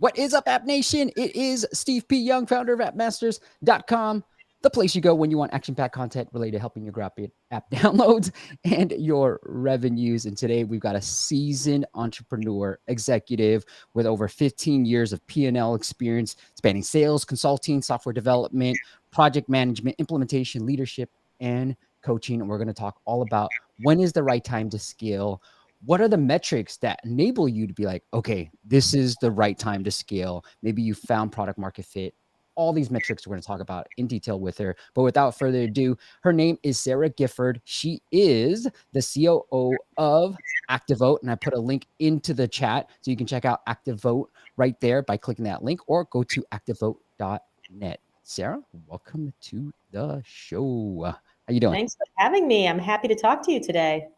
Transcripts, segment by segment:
What is up, App Nation? It is Steve P. Young, founder of appmasters.com, the place you go when you want action-packed content related to helping you grow app downloads and your revenues. And today we've got a seasoned entrepreneur executive with over 15 years of P&L experience spanning sales, consulting, software development, project management, implementation, leadership, and coaching. And we're going to talk all about when is the right time to scale. What are the metrics that enable you to be like, okay, this is the right time to scale? Maybe you found product market fit. All these metrics we're going to talk about in detail with her. But without further ado, her name is Sarah Gifford. She is the COO of ActiveVote. And I put a link into the chat so you can check out ActiveVote right there by clicking that link or go to activevote.net. Sarah, welcome to the show. How you doing? Thanks for having me. I'm happy to talk to you today.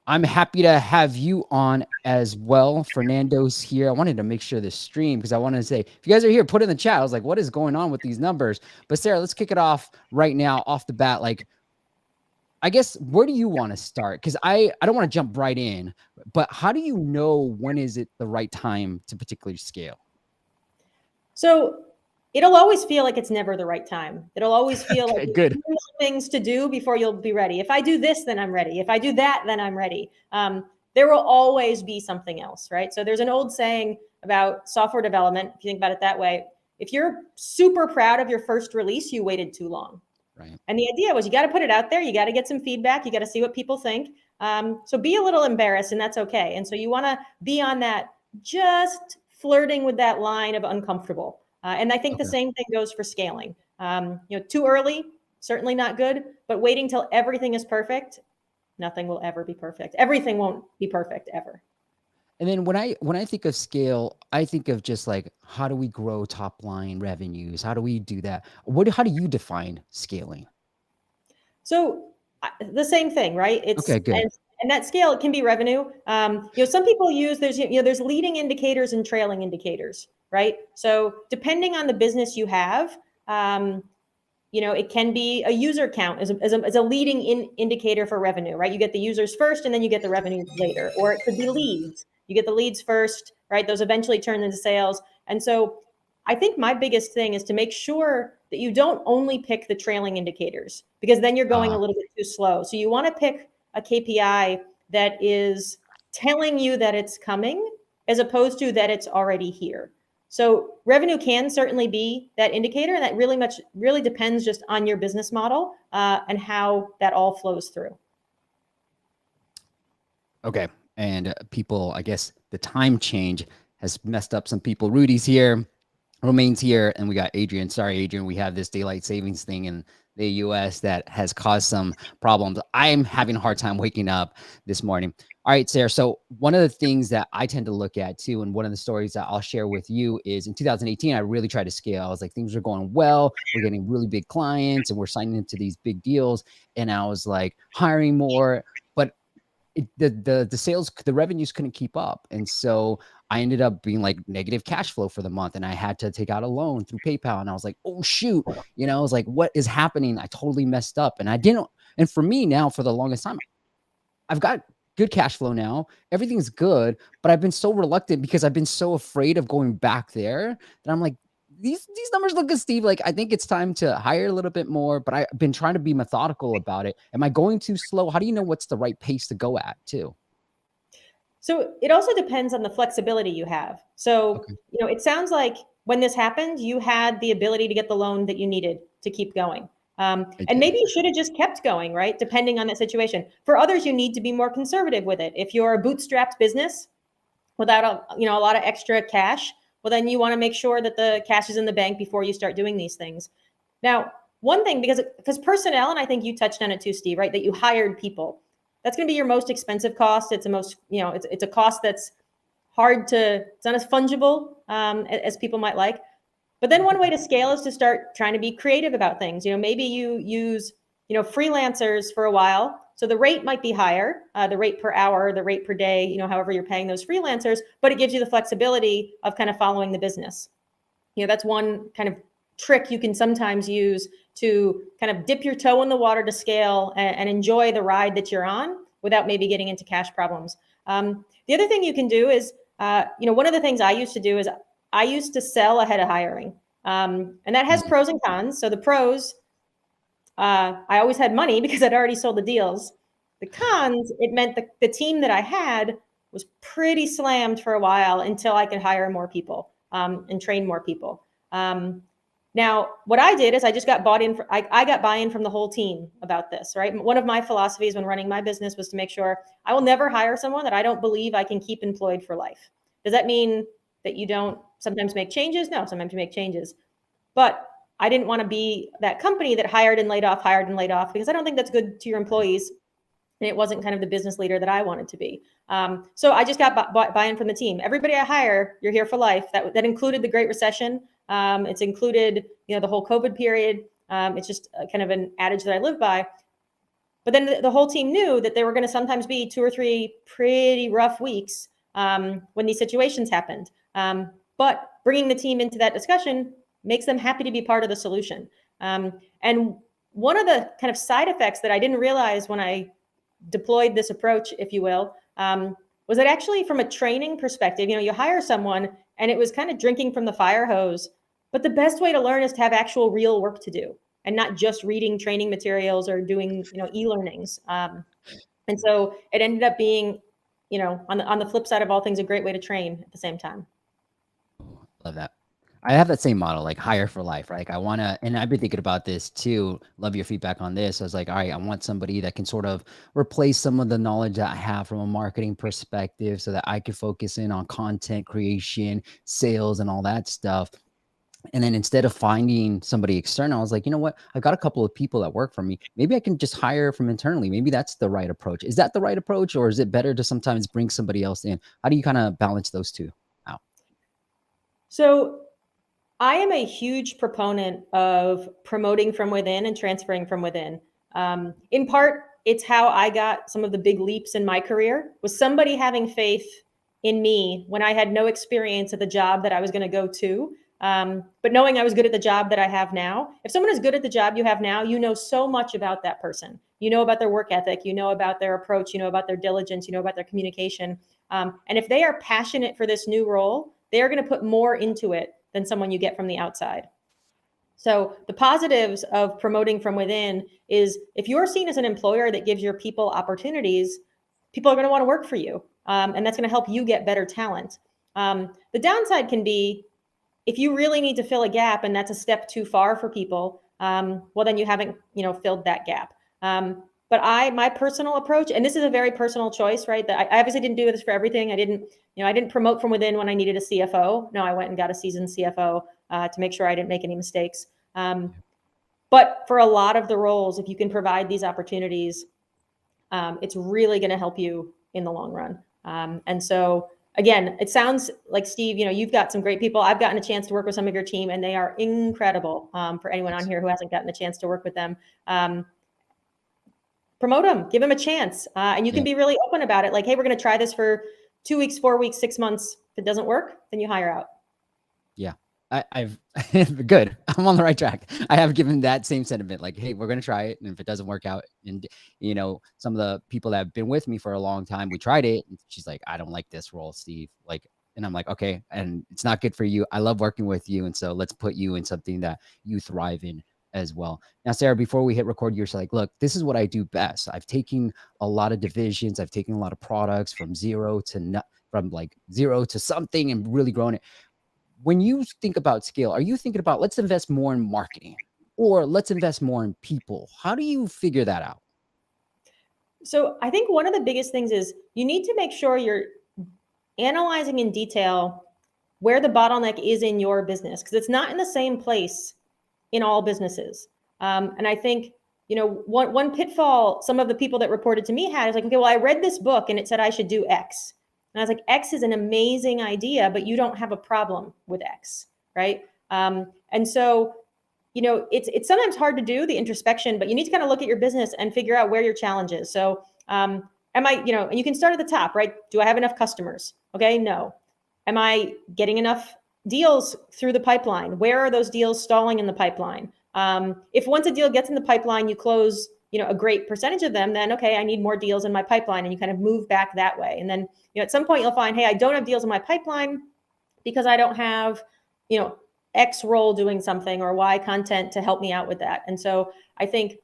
I'm happy to have you on as well. Fernando's here. I wanted to make sure this stream because I wanted to say, if you guys are here, put in the chat. I was like, what is going on with these numbers? But Sarah, let's kick it off right now, off the bat. Like, I guess, where do you want to start? Because I don't want to jump right in, but how do you know when is it the right time to particularly scale? So it'll always feel like it's never the right time. It'll always feel like Good. things to do before you'll be ready. If I do this, then I'm ready. If I do that, then I'm ready. There will always be something else, right? So there's an old saying about software development. If you think about it that way, if you're super proud of your first release, you waited too long. Right. And the idea was you got to put it out there. You got to get some feedback. You got to see what people think. So be a little embarrassed, and that's okay. And so you want to be on that, just flirting with that line of uncomfortable. And I think the same thing goes for scaling. Too early, certainly not good, but waiting till everything is perfect, nothing will ever be perfect. Everything won't be perfect ever. And then when I think of scale, I think of just like, how do we grow top line revenues? How do we do that? How do you define scaling? So the same thing, right? Okay, good. And that scale, it can be revenue. Some people use there's leading indicators and trailing indicators, right? So depending on the business you have, it can be a user count as a leading indicator for revenue, right? You get the users first and then you get the revenue later. Or it could be leads. You get the leads first, right? Those eventually turn into sales. And so I think my biggest thing is to make sure that you don't only pick the trailing indicators, because then you're going a little bit too slow. So you want to pick a KPI that is telling you that it's coming as opposed to that it's already here. So revenue can certainly be that indicator, and that really depends just on your business model and how that all flows through. Okay. And people, I guess the time change has messed up some people. Rudy's here, Romaine's here, and we got Adrian. Sorry, Adrian, we have this daylight savings thing in the US that has caused some problems. I'm having a hard time waking up this morning. All right, Sarah. So one of the things that I tend to look at too, and one of the stories that I'll share with you is in 2018, I really tried to scale. I was like, things are going well. We're getting really big clients and we're signing into these big deals. And I was like hiring more, but the sales, the revenues couldn't keep up. And so I ended up being like negative cash flow for the month, and I had to take out a loan through PayPal. And I was like, oh shoot, I was like, what is happening? I totally messed up. And I didn't. And for me now, for the longest time, I've got good cash flow now. Everything's good, but I've been so reluctant because I've been so afraid of going back there that I'm like, these numbers look good, Steve. Like, I think it's time to hire a little bit more, but I've been trying to be methodical about it. Am I going too slow? How do you know what's the right pace to go at too? So it also depends on the flexibility you have. So, it sounds like when this happened, you had the ability to get the loan that you needed to keep going. And maybe you should have just kept going, right? Depending on that situation. For others, you need to be more conservative with it. If you're a bootstrapped business without a lot of extra cash, well, then you want to make sure that the cash is in the bank before you start doing these things. Now, one thing, because personnel, and I think you touched on it too, Steve, right? That you hired people. That's going to be your most expensive cost. It's it's a cost that's it's not as fungible as people might like. But then one way to scale is to start trying to be creative about things. Maybe you use, freelancers for a while. So the rate might be higher, the rate per hour, the rate per day, however you're paying those freelancers, but it gives you the flexibility of kind of following the business. That's one kind of trick you can sometimes use to kind of dip your toe in the water to scale and enjoy the ride that you're on without maybe getting into cash problems. The other thing you can do is, one of the things I used to do is I used to sell ahead of hiring. And that has pros and cons. So the pros, I always had money because I'd already sold the deals. The cons, it meant the team that I had was pretty slammed for a while until I could hire more people and train more people. Now, what I did is I just got bought in. I got buy-in from the whole team about this, right? One of my philosophies when running my business was to make sure I will never hire someone that I don't believe I can keep employed for life. Does that mean that you don't sometimes make changes? No, sometimes you make changes. But I didn't want to be that company that hired and laid off, because I don't think that's good to your employees. And it wasn't kind of the business leader that I wanted to be. So I just got buy-in from the team. Everybody I hire, you're here for life. That included the Great Recession. It's included, the whole COVID period. It's just kind of an adage that I live by. But then the whole team knew that there were going to sometimes be 2 or 3 pretty rough weeks when these situations happened. But bringing the team into that discussion makes them happy to be part of the solution. And one of the kind of side effects that I didn't realize when I deployed this approach, if you will, was that actually from a training perspective, you hire someone and it was kind of drinking from the fire hose. But the best way to learn is to have actual real work to do and not just reading training materials or doing, e-learnings. And so it ended up being, on the flip side of all things, a great way to train at the same time. Love that. I have that same model, like hire for life, right? Like I want to, and I've been thinking about this too. Love your feedback on this. I was like, all right, I want somebody that can sort of replace some of the knowledge that I have from a marketing perspective so that I could focus in on content creation, sales, and all that stuff. And then instead of finding somebody external, I was like, you know what? I've got a couple of people that work for me. Maybe I can just hire from internally. Maybe that's the right approach. Is that the right approach, or is it better to sometimes bring somebody else in? How do you kind of balance those two out? So I am a huge proponent of promoting from within and transferring from within. In part, it's how I got some of the big leaps in my career, was somebody having faith in me when I had no experience at the job that I was going to go to. But knowing I was good at the job that I have now. If someone is good at the job you have now, you know so much about that person. You know about their work ethic, you know about their approach, you know about their diligence, you know about their communication. And if they are passionate for this new role, they are going to put more into it than someone you get from the outside. So the positives of promoting from within is if you're seen as an employer that gives your people opportunities, people are going to want to work for you. And that's going to help you get better talent. The downside can be if you really need to fill a gap and that's a step too far for people, well, then you haven't, filled that gap. But my personal approach, and this is a very personal choice, right? That I obviously didn't do this for everything. I didn't promote from within when I needed a CFO. No, I went and got a seasoned CFO to make sure I didn't make any mistakes. But for a lot of the roles, if you can provide these opportunities, it's really going to help you in the long run. And so, again, it sounds like, Steve, you've got some great people. I've gotten a chance to work with some of your team, and they are incredible. For anyone on here who hasn't gotten the chance to work with them, promote them, give them a chance. And you can be really open about it. Like, hey, we're going to try this for 2 weeks, 4 weeks, 6 months. If it doesn't work, then you hire out. Yeah. I've good. I'm on the right track. I have given that same sentiment, like, hey, we're going to try it. And if it doesn't work out, and, some of the people that have been with me for a long time, we tried it. And she's like, I don't like this role, Steve. Like, and I'm like, okay. And it's not good for you. I love working with you. And so let's put you in something that you thrive in as well. Now, Sarah, before we hit record, you're like, look, this is what I do best. I've taken a lot of divisions. I've taken a lot of products from zero to something and really grown it. When you think about scale, are you thinking about let's invest more in marketing or let's invest more in people? How do you figure that out? So I think one of the biggest things is you need to make sure you're analyzing in detail where the bottleneck is in your business, because it's not in the same place in all businesses. And I think, one pitfall some of the people that reported to me had is like, okay, well, I read this book and it said I should do X. And I was like, X is an amazing idea, but you don't have a problem with X, right? And so, it's sometimes hard to do the introspection, but you need to kind of look at your business and figure out where your challenge is. So am I, and you can start at the top, right? Do I have enough customers? Okay, no. Am I getting enough deals through the pipeline? Where are those deals stalling in the pipeline? If once a deal gets in the pipeline, you close, a great percentage of them, then, okay, I need more deals in my pipeline, and you kind of move back that way. And then, at some point you'll find, hey, I don't have deals in my pipeline, because I don't have, X role doing something or Y content to help me out with that. And so I think,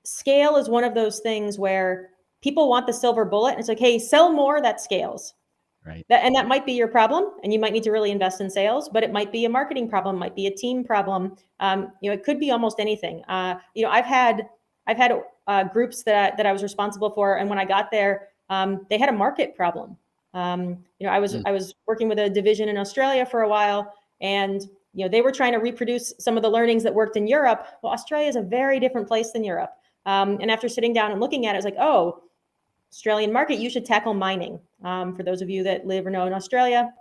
scale is one of those things where people want the silver bullet. And it's like, hey, sell more, that scales. Right. And that might be your problem, and you might need to really invest in sales, but it might be a marketing problem, might be a team problem. It could be almost anything. I've had groups that I was responsible for, and when I got there, they had a market problem. I was working with a division in Australia for a while, and they were trying to reproduce some of the learnings that worked in Europe. Well, Australia is a very different place than Europe. And after sitting down and looking at it, I was like, oh, Australian market, you should tackle mining. For those of you that live or know in Australia,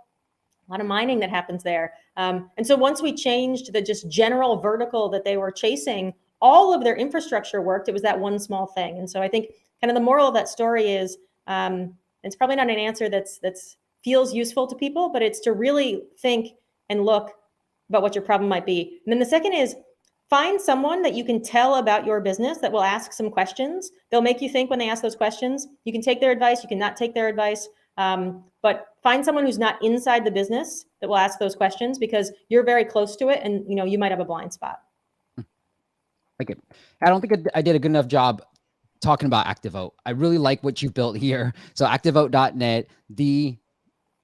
a lot of mining that happens there. And so once we changed the just general vertical that they were chasing, all of their infrastructure worked. It was that one small thing. And so I think kind of the moral of that story is, it's probably not an answer that's feels useful to people, but it's to really think and look about what your problem might be. And then the second is, find someone that you can tell about your business that will ask some questions. They'll make you think when they ask those questions. You can take their advice, you can not take their advice, but find someone who's not inside the business that will ask those questions, because you're very close to it, and you might have a blind spot. Okay. I don't think I did a good enough job talking about ActiveVote. I really like what you've built here. So activevote.net, the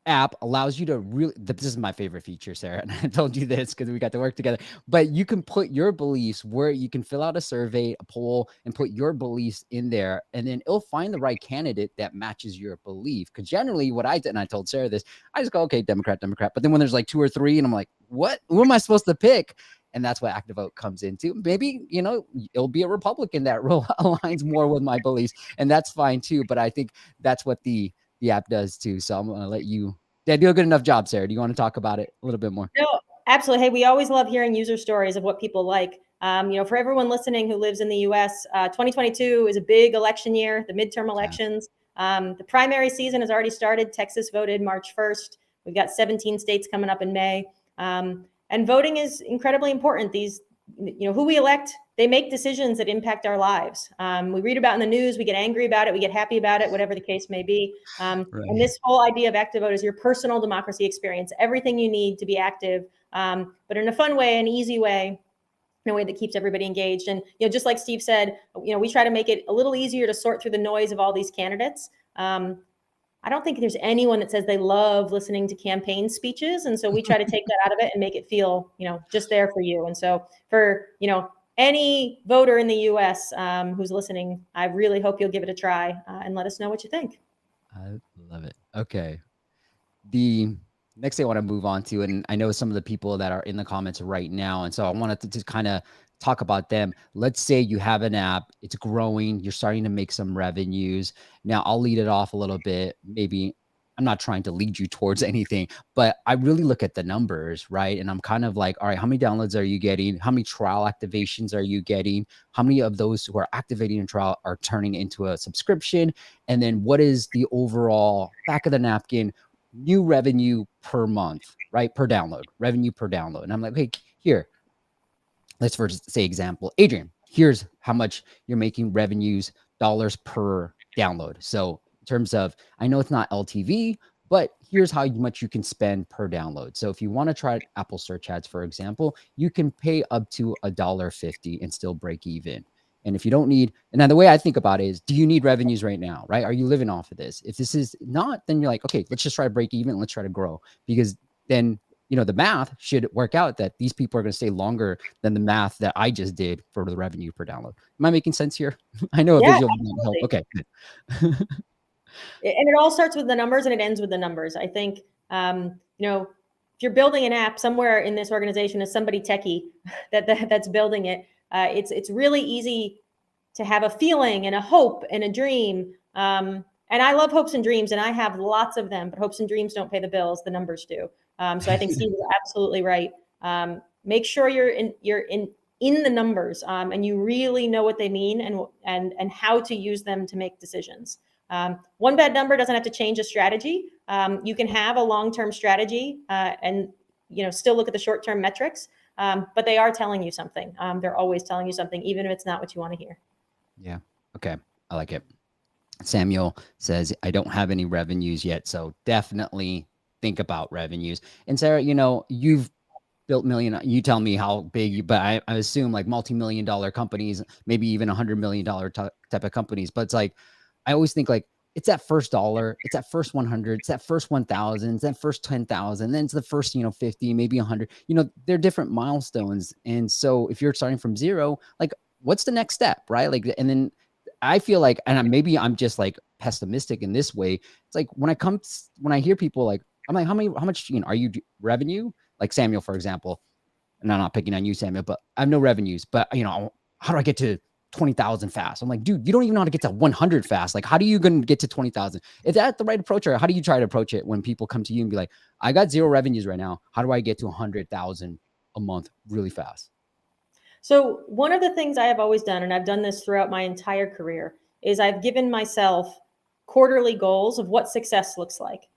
app allows you to really, this is my favorite feature, Sarah, and I told you this because we got to work together, but you can put your beliefs where you can fill out a survey, a poll, and put your beliefs in there, and then it'll find the right candidate that matches your belief. Because generally what I did, and I told Sarah this, I just go, okay, Democrat, but then when there's like 2 or 3 and I'm like, what, who am I supposed to pick? And that's what ActiveVote comes into. Maybe, it'll be a Republican that aligns more with my beliefs, and that's fine too. But I think that's what the app does too. So I'm going to let you, did I do a good enough job, Sarah? Do you want to talk about it a little bit more? No, absolutely. Hey, we always love hearing user stories of what people like. For everyone listening who lives in the US, 2022 is a big election year, the midterm elections. The primary season has already started. Texas voted March 1st. We've got 17 states coming up in May. And voting is incredibly important. Who we elect, they make decisions that impact our lives. We read about in the news, we get angry about it, we get happy about it, whatever the case may be. Right. And this whole idea of ActiveVote is your personal democracy experience, everything you need to be active, but in a fun way, an easy way, in a way that keeps everybody engaged. And, just like Steve said, we try to make it a little easier to sort through the noise of all these candidates. I don't think there's anyone that says they love listening to campaign speeches. And so we try to take that out of it and make it feel, just there for you. And so for, any voter in the US who's listening, I really hope you'll give it a try and let us know what you think. I love it. Okay. The next thing I want to move on to, and I know some of the people that are in the comments right now, and so I wanted to just kind of talk about them. Let's say you have an app, it's growing, you're starting to make some revenues. Now I'll lead it off a little bit. Maybe I'm not trying to lead you towards anything, but I really look at the numbers, right? And I'm kind of like, all right, how many downloads are you getting? How many trial activations are you getting? How many of those who are activating a trial are turning into a subscription? And then what is the overall back of the napkin new revenue per month, right? Per download, revenue per download. And I'm like, hey, here, let's first say example, Adrian, here's how much you're making revenues dollars per download. So in terms of, I know it's not LTV, but here's how much you can spend per download. So if you want to try Apple search ads, for example, you can pay up to $1.50 and still break even. And if you don't need, and now the way I think about it is, do you need revenues right now, right? Are you living off of this? If this is not, then you're like, okay, let's just try to break even. Let's try to grow, because then the math should work out that these people are going to stay longer than the math that I just did for the revenue per download. Am I making sense here? I know a visual might help. Okay. And it all starts with the numbers and it ends with the numbers. I think, if you're building an app, somewhere in this organization is somebody techie that's building it. It's really easy to have a feeling and a hope and a dream. And I love hopes and dreams, and I have lots of them, but hopes and dreams don't pay the bills. The numbers do. So I think Steve is absolutely right. Make sure you're in the numbers and you really know what they mean and how to use them to make decisions. One bad number doesn't have to change a strategy. You can have a long-term strategy and still look at the short-term metrics, but they are telling you something. They're always telling you something, even if it's not what you want to hear. Yeah. Okay. I like it. Samuel says, I don't have any revenues yet. So definitely think about revenues. And Sarah, you've built you tell me how big but I assume like multi-million dollar companies, maybe even $100 million type of companies. But it's like, I always think like, it's that first dollar, it's that first 100, it's that first 1,000, it's that first 10,000, then it's the first, 50, maybe 100, they're different milestones. And so if you're starting from zero, like what's the next step, right? Like, and then I feel like, and maybe I'm just like pessimistic in this way. It's like when I hear people like, I'm like, how much, are you revenue? Like Samuel, for example, and I'm not picking on you, Samuel, but I have no revenues, but how do I get to 20,000 fast? I'm like, dude, you don't even know how to get to 100 fast. Like, how do you going to get to 20,000? Is that the right approach, or how do you try to approach it when people come to you and be like, I got zero revenues right now. How do I get to 100,000 a month really fast? So one of the things I have always done, and I've done this throughout my entire career, is I've given myself quarterly goals of what success looks like.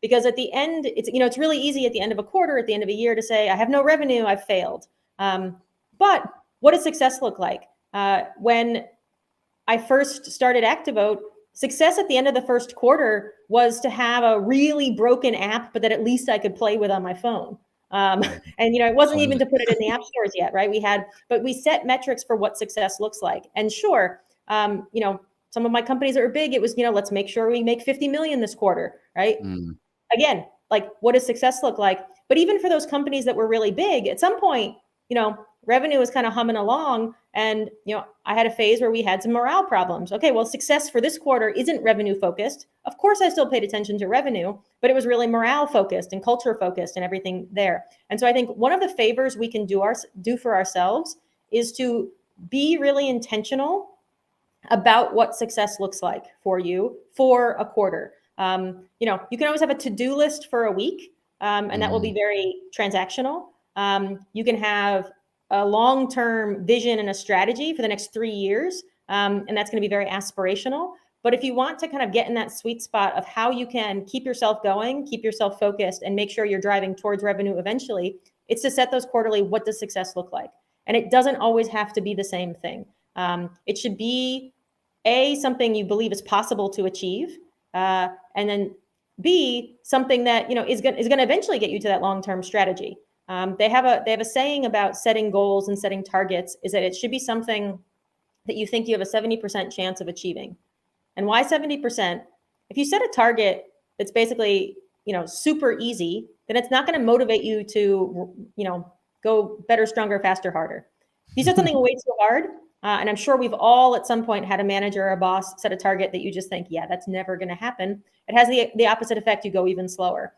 Because at the end, it's really easy at the end of a quarter, at the end of a year, to say, I have no revenue, I've failed. But what does success look like? When I first started ActiVote, success at the end of the first quarter was to have a really broken app, but that at least I could play with on my phone. And it wasn't even to put it in the app stores yet, right? But we set metrics for what success looks like. And sure, some of my companies that were big, it was, let's make sure we make 50 million this quarter, right? Again, like, what does success look like? But even for those companies that were really big, at some point, revenue was kind of humming along. And, I had a phase where we had some morale problems. Okay, well, success for this quarter isn't revenue focused. Of course, I still paid attention to revenue, but it was really morale focused and culture focused and everything there. And so I think one of the favors we can do for ourselves is to be really intentional about what success looks like for you for a quarter. You can always have a to-do list for a week, and that will be very transactional. You can have a long-term vision and a strategy for the next 3 years, and that's going to be very aspirational. But if you want to kind of get in that sweet spot of how you can keep yourself going, keep yourself focused, and make sure you're driving towards revenue eventually, it's to set those quarterly, what does success look like? And it doesn't always have to be the same thing. It should be something you believe is possible to achieve, and then B, something that is going to eventually get you to that long-term strategy. They have a saying about setting goals and setting targets, is that it should be something that you think you have a 70% chance of achieving. And why 70%? If you set a target that's basically super easy, then it's not going to motivate you to go better, stronger, faster, harder. If you set something way too hard, and I'm sure we've all at some point had a manager or a boss set a target that you just think, yeah, that's never going to happen. It has the opposite effect. You go even slower.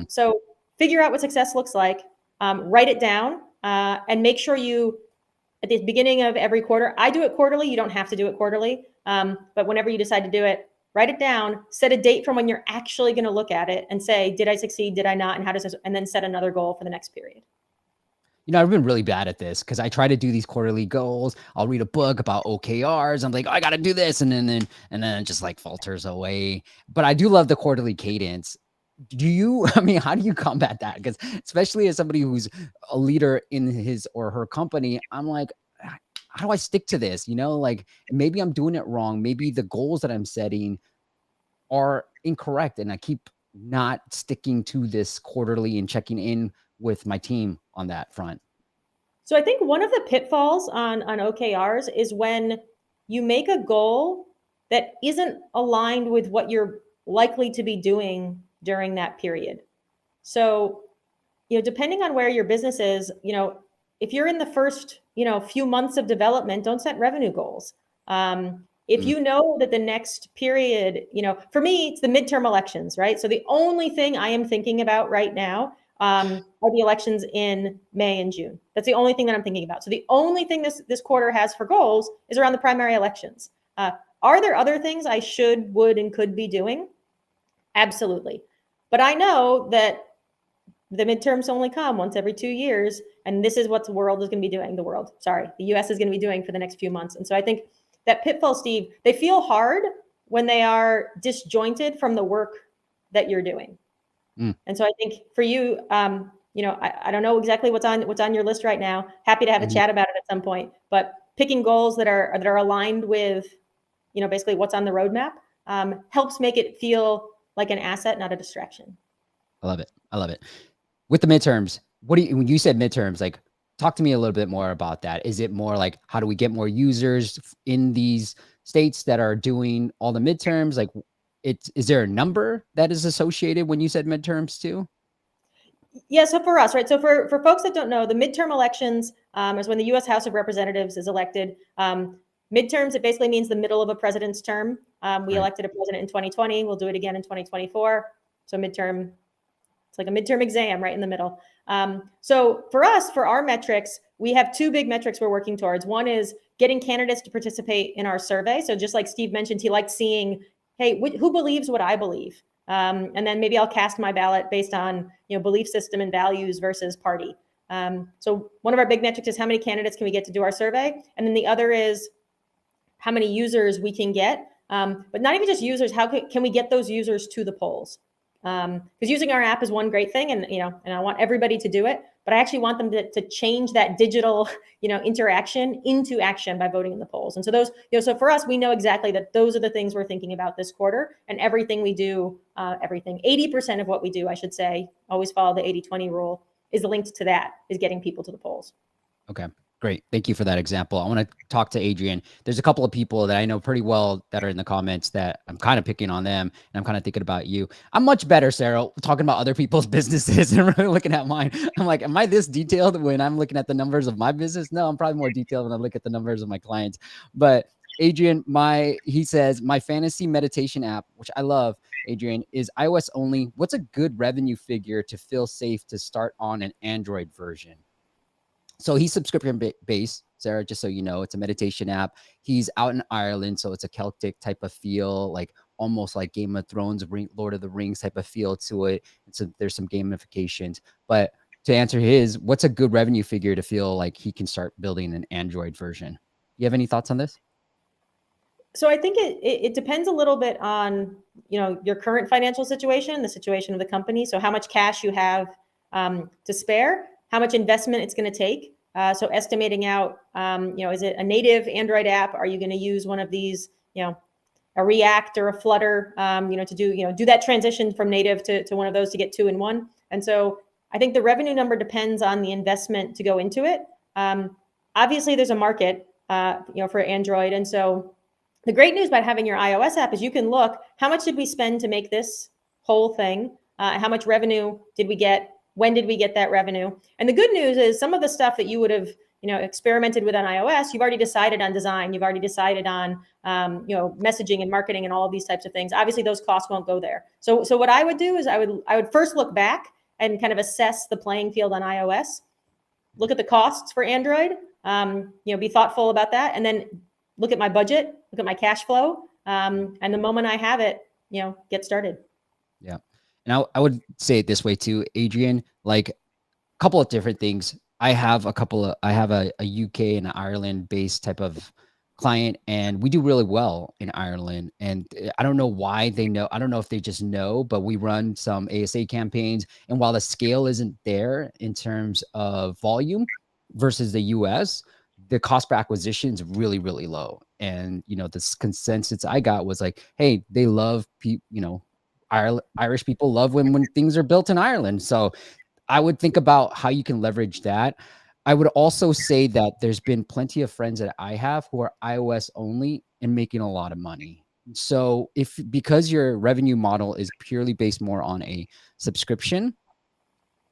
So figure out what success looks like, write it down, and make sure you, at the beginning of every quarter, I do it quarterly. You don't have to do it quarterly. But whenever you decide to do it, write it down, set a date from when you're actually going to look at it and say, did I succeed? Did I not? And how does this, and then set another goal for the next period. I've been really bad at this because I try to do these quarterly goals. I'll read a book about OKRs. I'm like, oh, I got to do this. And then it just like falters away. But I do love the quarterly cadence. How do you combat that? Because especially as somebody who's a leader in his or her company, I'm like, how do I stick to this? Like maybe I'm doing it wrong. Maybe the goals that I'm setting are incorrect. And I keep not sticking to this quarterly and checking in with my team on that front. So I think one of the pitfalls on OKRs is when you make a goal that isn't aligned with what you're likely to be doing during that period. So, depending on where your business is, if you're in the first, few months of development, don't set revenue goals. If you know that the next period, for me, it's the midterm elections, right? So the only thing I am thinking about right now are the elections in May and June. That's the only thing that I'm thinking about. So the only thing this quarter has for goals is around the primary elections. Are there other things I should, would, and could be doing? Absolutely. But I know that the midterms only come once every 2 years, and this is what the world is going to be doing. The US is going to be doing for the next few months. And so I think that pitfall, Steve, they feel hard when they are disjointed from the work that you're doing. And so I think for you, I don't know exactly what's on your list right now. Happy to have a chat about it at some point, but picking goals that are aligned with, basically what's on the roadmap, helps make it feel like an asset, not a distraction. I love it. I love it. With the midterms, what do you, when you said midterms, like talk to me a little bit more about that. Is it more like how do we get more users in these states that are doing all the midterms? Like it's, is there a number that is associated when you said midterms too? Yeah, so for us, right? So for folks that don't know, the midterm elections is when the U.S. House of Representatives is elected. Midterms, it basically means the middle of a president's term. We Right. elected a president in 2020. We'll do it again in 2024. So midterm, it's like a midterm exam right in the middle. So for us, for our metrics, we have two big metrics we're working towards. One is getting candidates to participate in our survey. So just like Steve mentioned, he liked seeing, hey, who believes what I believe? And then maybe I'll cast my ballot based on belief system and values versus party. So one of our big metrics is how many candidates can we get to do our survey, and then the other is how many users we can get. But not even just users. How can we get those users to the polls? Because using our app is one great thing, and I want everybody to do it. But I actually want them to change that digital, interaction into action by voting in the polls. And so those, so for us, we know exactly that those are the things we're thinking about this quarter, and everything we do, 80% of what we do, I should say, always follow the 80-20 rule, is linked to that, is getting people to the polls. Okay. Great. Thank you for that example. I want to talk to Adrian. There's a couple of people that I know pretty well that are in the comments that I'm kind of picking on them, and I'm kind of thinking about you. I'm much better, Sarah, talking about other people's businesses and really looking at mine. I'm like, am I this detailed when I'm looking at the numbers of my business? No, I'm probably more detailed when I look at the numbers of my clients. But Adrian, he says, my fantasy meditation app, which I love, Adrian, is iOS only. What's a good revenue figure to feel safe to start on an Android version? So he's subscription based, Sarah, just so you know. It's a meditation app. He's out in Ireland, so it's a Celtic type of feel, like almost like Game of Thrones, Lord of the Rings type of feel to it. And so there's some gamifications. But to answer what's a good revenue figure to feel like he can start building an Android version? You have any thoughts on this? So I think it depends a little bit on your current financial situation, the situation of the company. So how much cash you have to spare, how much investment it's going to take. So estimating out, is it a native Android app? Are you going to use one of these, a React or a Flutter, to do that transition from native to one of those to get two in one? And so I think the revenue number depends on the investment to go into it. Obviously, there's a market, for Android, and so the great news about having your iOS app is you can look, how much did we spend to make this whole thing? How much revenue did we get? When did we get that revenue? And the good news is some of the stuff that you would have, experimented with on iOS, you've already decided on design. You've already decided on, messaging and marketing and all of these types of things. Obviously, those costs won't go there. So what I would do is I would first look back and kind of assess the playing field on iOS. Look at the costs for Android. Be thoughtful about that, and then look at my budget, look at my cash flow, and the moment I have it, get started. Yeah. And I would say it this way too, Adrian, like a couple of different things. I have a UK and Ireland based type of client, and we do really well in Ireland. And I don't know why they know. I don't know if they just know, but we run some ASA campaigns. And while the scale isn't there in terms of volume versus the US, the cost per acquisition is really, really low. And, this consensus I got was like, hey, they love, Irish people love when things are built in Ireland. So I would think about how you can leverage that. I would also say that there's been plenty of friends that I have who are iOS only and making a lot of money. So because your revenue model is purely based more on a subscription,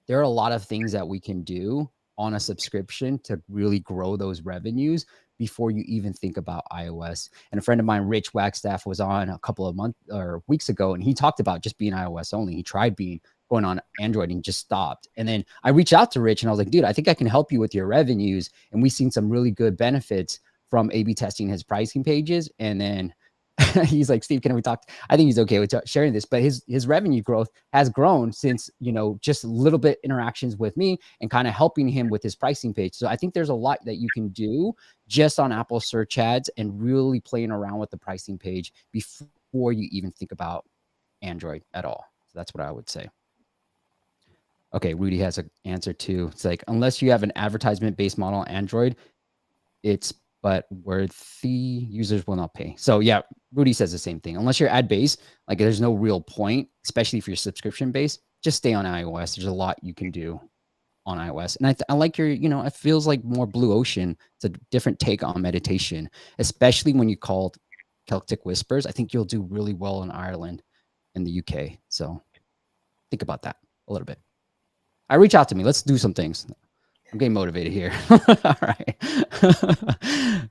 there are a lot of things that we can do on a subscription to really grow those revenues before you even think about iOS. And a friend of mine, Rich Wagstaff, was on a couple of months or weeks ago, and he talked about just being iOS only. He tried going on Android and just stopped. And then I reached out to Rich and I was like, dude, I think I can help you with your revenues. And we've seen some really good benefits from A/B testing his pricing pages. And then he's like, Steve, can we talk? I think he's okay with sharing this, but his revenue growth has grown since, just a little bit interactions with me and kind of helping him with his pricing page. So I think there's a lot that you can do just on Apple search ads and really playing around with the pricing page before you even think about Android at all. So that's what I would say. Okay, Rudy has an answer too. It's like, unless you have an advertisement-based model on Android, but worthy users will not pay. So yeah, Rudy says the same thing. Unless you're ad-based, like there's no real point, especially if you're subscription-based. just stay on iOS. There's a lot you can do on iOS. And I like your, it feels like more blue ocean. It's a different take on meditation, especially when you called Celtic Whispers. I think you'll do really well in Ireland and the UK. So think about that a little bit. Reach out to me. Let's do some things. I'm getting motivated here. All right.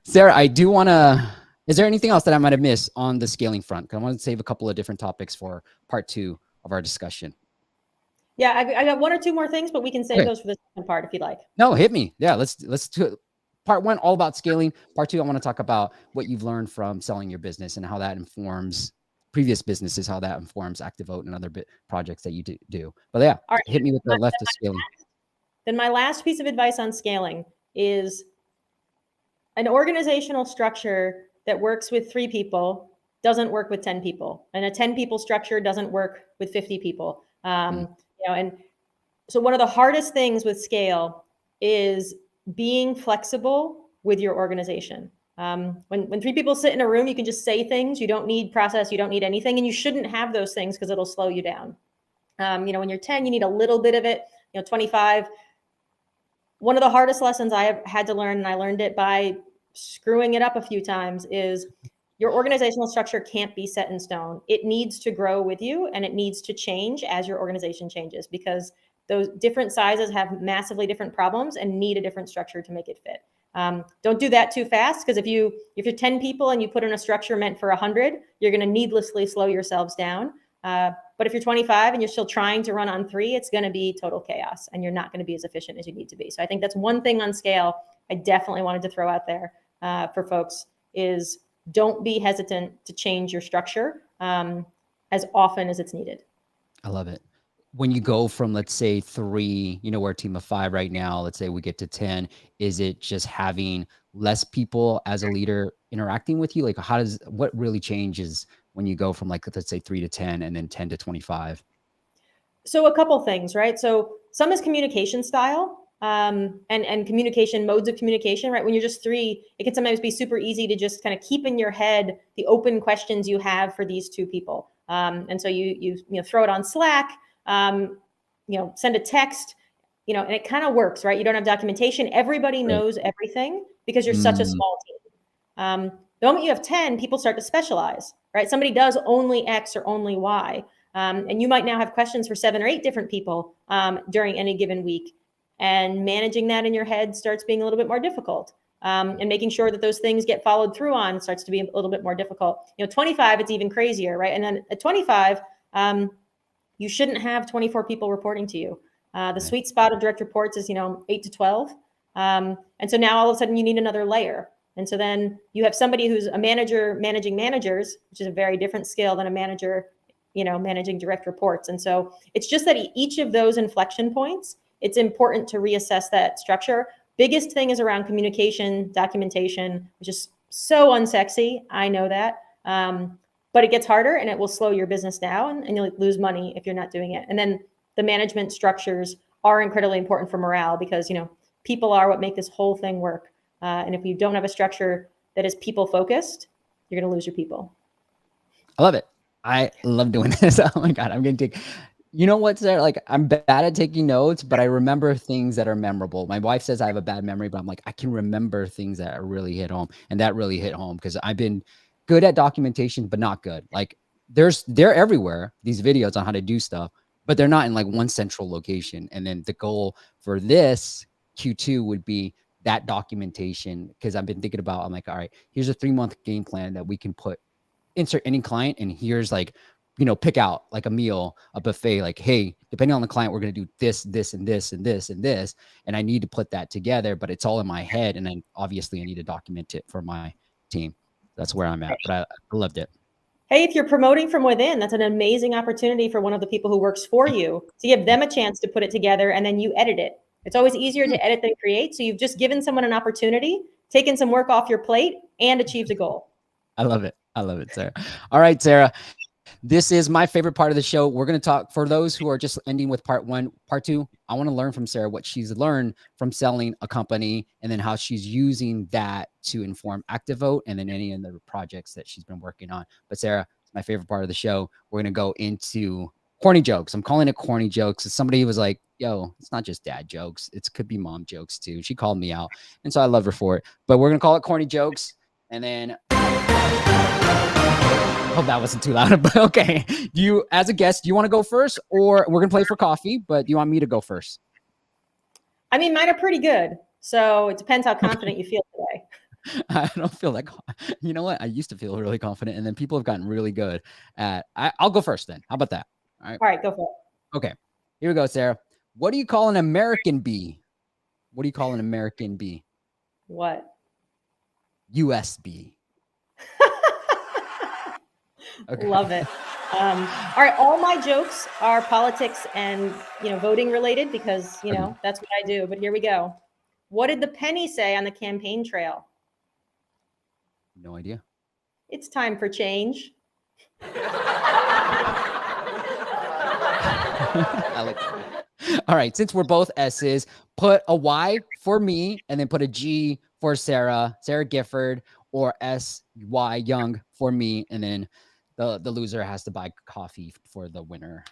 Sarah, I do want to, is there anything else that I might have missed on the scaling front? 'Cause I want to save a couple of different topics for part 2 of our discussion. Yeah, I got 1 or 2 more things, but we can save those for the second part if you'd like. No, hit me. Yeah, let's do it. Part 1, all about scaling. Part 2, I want to talk about what you've learned from selling your business and how that informs previous businesses, how that informs ActiveVote and other projects that you do. But yeah, all right, hit me with the left of scaling. Then my last piece of advice on scaling is an organizational structure that works with 3 people doesn't work with 10 people, and a 10 people structure doesn't work with 50 people. And so one of the hardest things with scale is being flexible with your organization. When 3 people sit in a room, you can just say things. You don't need process. You don't need anything, and you shouldn't have those things because it'll slow you down. When you're 10, you need a little bit of it. 25. One of the hardest lessons I have had to learn, and I learned it by screwing it up a few times, is your organizational structure can't be set in stone. It needs to grow with you, and it needs to change as your organization changes, because those different sizes have massively different problems and need a different structure to make it fit. Don't do that too fast, because if you're 10 people and you put in a structure meant for 100, you're going to needlessly slow yourselves down. But if you're 25 and you're still trying to run on 3, it's going to be total chaos, and you're not going to be as efficient as you need to be. So I think that's one thing on scale I definitely wanted to throw out there for folks is don't be hesitant to change your structure as often as it's needed. I love it. When you go from, let's say 3, we're a team of 5 right now, let's say we get to 10, is it just having less people as a leader interacting with you? Like what really changes when you go from, like, let's say 3 to 10 and then 10 to 25? So a couple things, right? So some is communication style. And communication, modes of communication, right? When you're just 3, it can sometimes be super easy to just kind of keep in your head the open questions you have for these 2 people. And so you throw it on Slack, send a text, and it kind of works, right? You don't have documentation. Everybody knows everything because you're such a small team. The moment you have 10, people start to specialize, right? Somebody does only X or only Y. And you might now have questions for 7 or 8 different people during any given week. And managing that in your head starts being a little bit more difficult. And making sure that those things get followed through on starts to be a little bit more difficult. 25, it's even crazier, right? And then at 25, you shouldn't have 24 people reporting to you. The sweet spot of direct reports is, 8 to 12. And so now all of a sudden you need another layer. And so then you have somebody who's a manager managing managers, which is a very different skill than a manager, managing direct reports. And so it's just that each of those inflection points, it's important to reassess that structure. Biggest thing is around communication, documentation, which is so unsexy. I know that. But it gets harder, and it will slow your business down, and you'll lose money if you're not doing it. And then the management structures are incredibly important for morale because, people are what make this whole thing work. And if you don't have a structure that is people focused, you're going to lose your people. I love it. I love doing this. Oh my God, I'm going to take, what's there? Like, I'm bad at taking notes, but I remember things that are memorable. My wife says I have a bad memory, but I'm like, I can remember things that really hit home. And that really hit home because I've been good at documentation, but not good. Like they're everywhere, these videos on how to do stuff, but they're not in like one central location. And then the goal for this Q2 would be that documentation. Cause I've been thinking about, I'm like, all right, here's a 3-month game plan that we can insert any client. And here's like, pick out like a meal, a buffet, like, hey, depending on the client, we're going to do this, this, and this, and this, and this. And I need to put that together, but it's all in my head. And then obviously I need to document it for my team. That's where I'm at, but I loved it. Hey, if you're promoting from within, that's an amazing opportunity for one of the people who works for you to give them a chance to put it together and then you edit it. It's always easier to edit than create. So you've just given someone an opportunity, taken some work off your plate, and achieved a goal. I love it. I love it, Sarah. All right, Sarah. This is my favorite part of the show. We're going to talk, for those who are just ending with part 1, part 2, I want to learn from Sarah what she's learned from selling a company and then how she's using that to inform ActiveVote and then any of the projects that she's been working on. But Sarah, it's my favorite part of the show. We're going to go into corny jokes. I'm calling it corny jokes. Somebody was like, yo, it's not just dad jokes. It could be mom jokes too. She called me out. And so I love her for it. But we're going to call it corny jokes. And then hope that wasn't too loud, but okay. Do you, as a guest, do you want to go first, or we're going to play for coffee, but do you want me to go first? I mean, mine are pretty good. So it depends how confident you feel today. I don't feel like, you know what? I used to feel really confident, and then people have gotten really good at, I'll go first then. How about that? All right, go for it. Okay. Here we go, Sarah. What do you call an American bee? What do you call an American bee? What? USB. Okay. Love it. All right, all my jokes are politics and voting related because that's what I do. But here we go. What did the penny say on the campaign trail? No idea. It's time for change. I like that. All right, since we're both S's, put a Y for me and then put a G for Sarah Gifford, or S-Y Young for me, and then the loser has to buy coffee for the winner.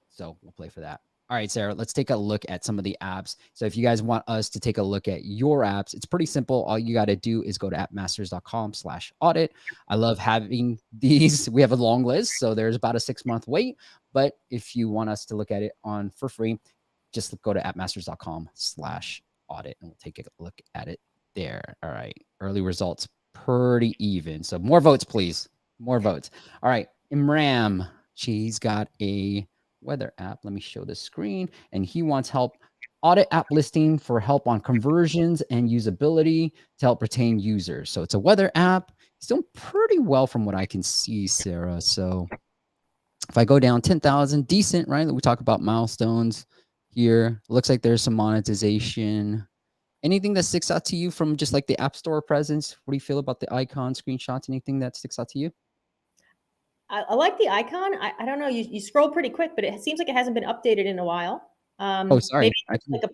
So we'll play for that. All right, Sarah, let's take a look at some of the apps. So if you guys want us to take a look at your apps, it's pretty simple. All you got to do is go to appmasters.com/audit. I love having these. We have a long list, so there's about a 6-month wait. But if you want us to look at it on for free, just go to appmasters.com/audit and we'll take a look at it there. All right, early results, pretty even. So more votes, please. More votes. All right, Imram, she's got a weather app. Let me show the screen. And he wants help audit app listing for help on conversions and usability to help retain users. So it's a weather app. It's doing pretty well from what I can see, Sarah. So if I go down 10,000, decent, right? We talk about milestones here. Looks like there's some monetization. Anything that sticks out to you from just like the App Store presence? What do you feel about the icon, screenshots, anything that sticks out to you? I like the icon. I don't know. You scroll pretty quick, but it seems like it hasn't been updated in a while. Oh, sorry. Maybe it's like a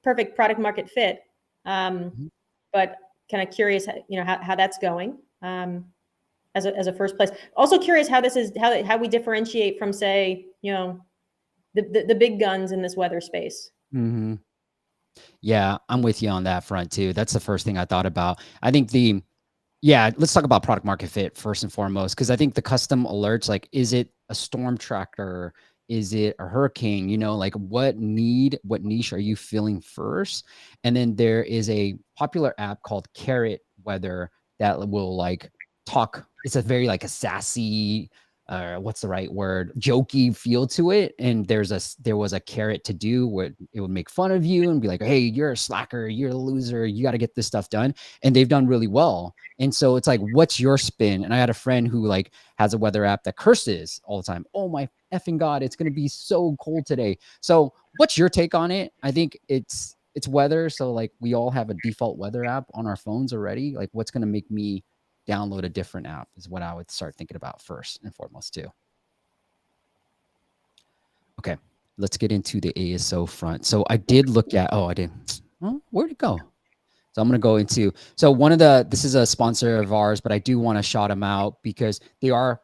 perfect product market fit. But kind of curious, how that's going as a first place. Also curious how this is how we differentiate from, say, the big guns in this weather space. Mm-hmm. Yeah, I'm with you on that front too. That's the first thing I thought about. I think let's talk about product market fit first and foremost, because I think the custom alerts, like, is it a storm tracker? Is it a hurricane? Like what niche are you filling first? And then there is a popular app called Carrot Weather that will like talk. It's a very like a sassy, what's the right word, jokey feel to it. And there was a carrot to do where it would make fun of you and be like, hey, you're a slacker, you're a loser, you got to get this stuff done. And they've done really well. And so it's like, what's your spin? And I had a friend who like has a weather app that curses all the time. Oh my effing God, it's going to be so cold today. So what's your take on it? I think it's weather. So like we all have a default weather app on our phones already. Like what's going to make me download a different app is what I would start thinking about first and foremost too. Okay, let's get into the ASO front. So I did look at, where'd it go? So I'm going to go into, this is a sponsor of ours, but I do want to shout them out because they are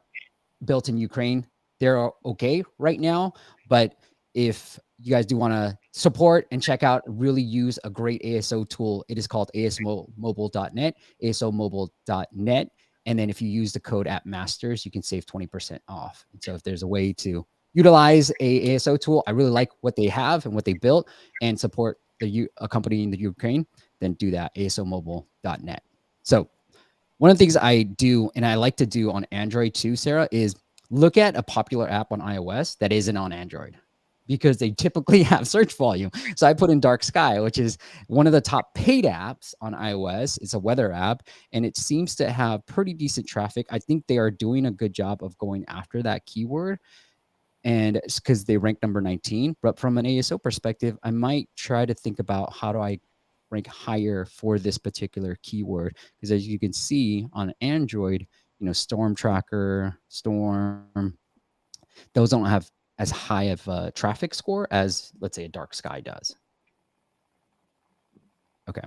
built in Ukraine. They're okay right now, but if you guys do want to support and check out, really use a great ASO tool. It is called asomobile.net, asomobile.net. And then if you use the code @masters, you can save 20% off. And so if there's a way to utilize a ASO tool, I really like what they have and what they built, and support a company in the Ukraine, then do that, asomobile.net. So one of the things I do, and I like to do on Android too, Sarah, is look at a popular app on iOS that isn't on Android, because they typically have search volume. So I put in Dark Sky, which is one of the top paid apps on iOS. It's a weather app, and it seems to have pretty decent traffic. I think they are doing a good job of going after that keyword, and it's because they rank number 19. But from an ASO perspective, I might try to think about how do I rank higher for this particular keyword, because as you can see on Android, storm tracker, storm, those don't have as high of a traffic score as, let's say, a Dark Sky does. Okay.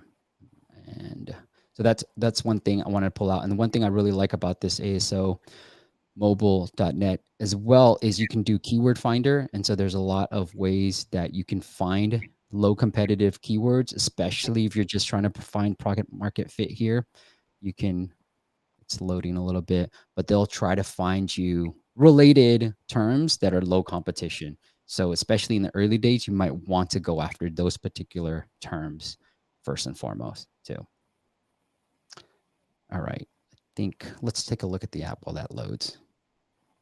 And so that's one thing I want to pull out. And the one thing I really like about this ASO mobile.net, as well as you can do keyword finder. And so there's a lot of ways that you can find low competitive keywords, especially if you're just trying to find product market fit here. You can, it's loading a little bit, but they'll try to find you related terms that are low competition. So especially in the early days, you might want to go after those particular terms first and foremost too. All right. I think let's take a look at the app while that loads.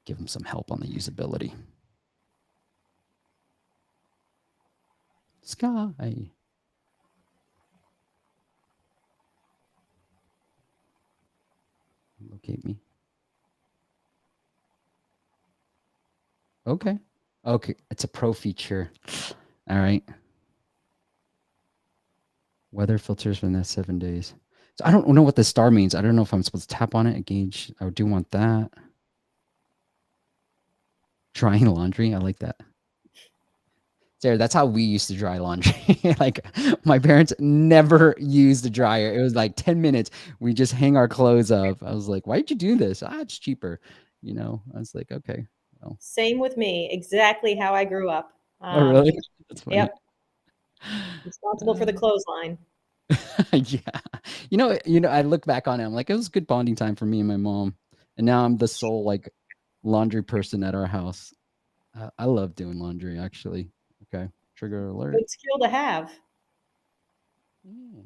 Give them some help on the usability. Sky. Locate me. Okay. Okay. It's a pro feature. All right. Weather filters for the next 7 days. So I don't know what the star means. I don't know if I'm supposed to tap on it, engage. I do want that. Drying laundry. I like that. Sarah, that's how we used to dry laundry. Like my parents never used a dryer. It was like 10 minutes. We just hang our clothes up. I was like, why did you do this? It's cheaper. You know, I was like, okay. Well, Same with me. Exactly how I grew up. oh, really? That's funny. Yep. Responsible for the clothesline. Yeah. I look back on it. I'm like, it was a good bonding time for me and my mom. And now I'm the sole like laundry person at our house. I love doing laundry actually. Okay. Trigger alert. Good skill to have. Yeah.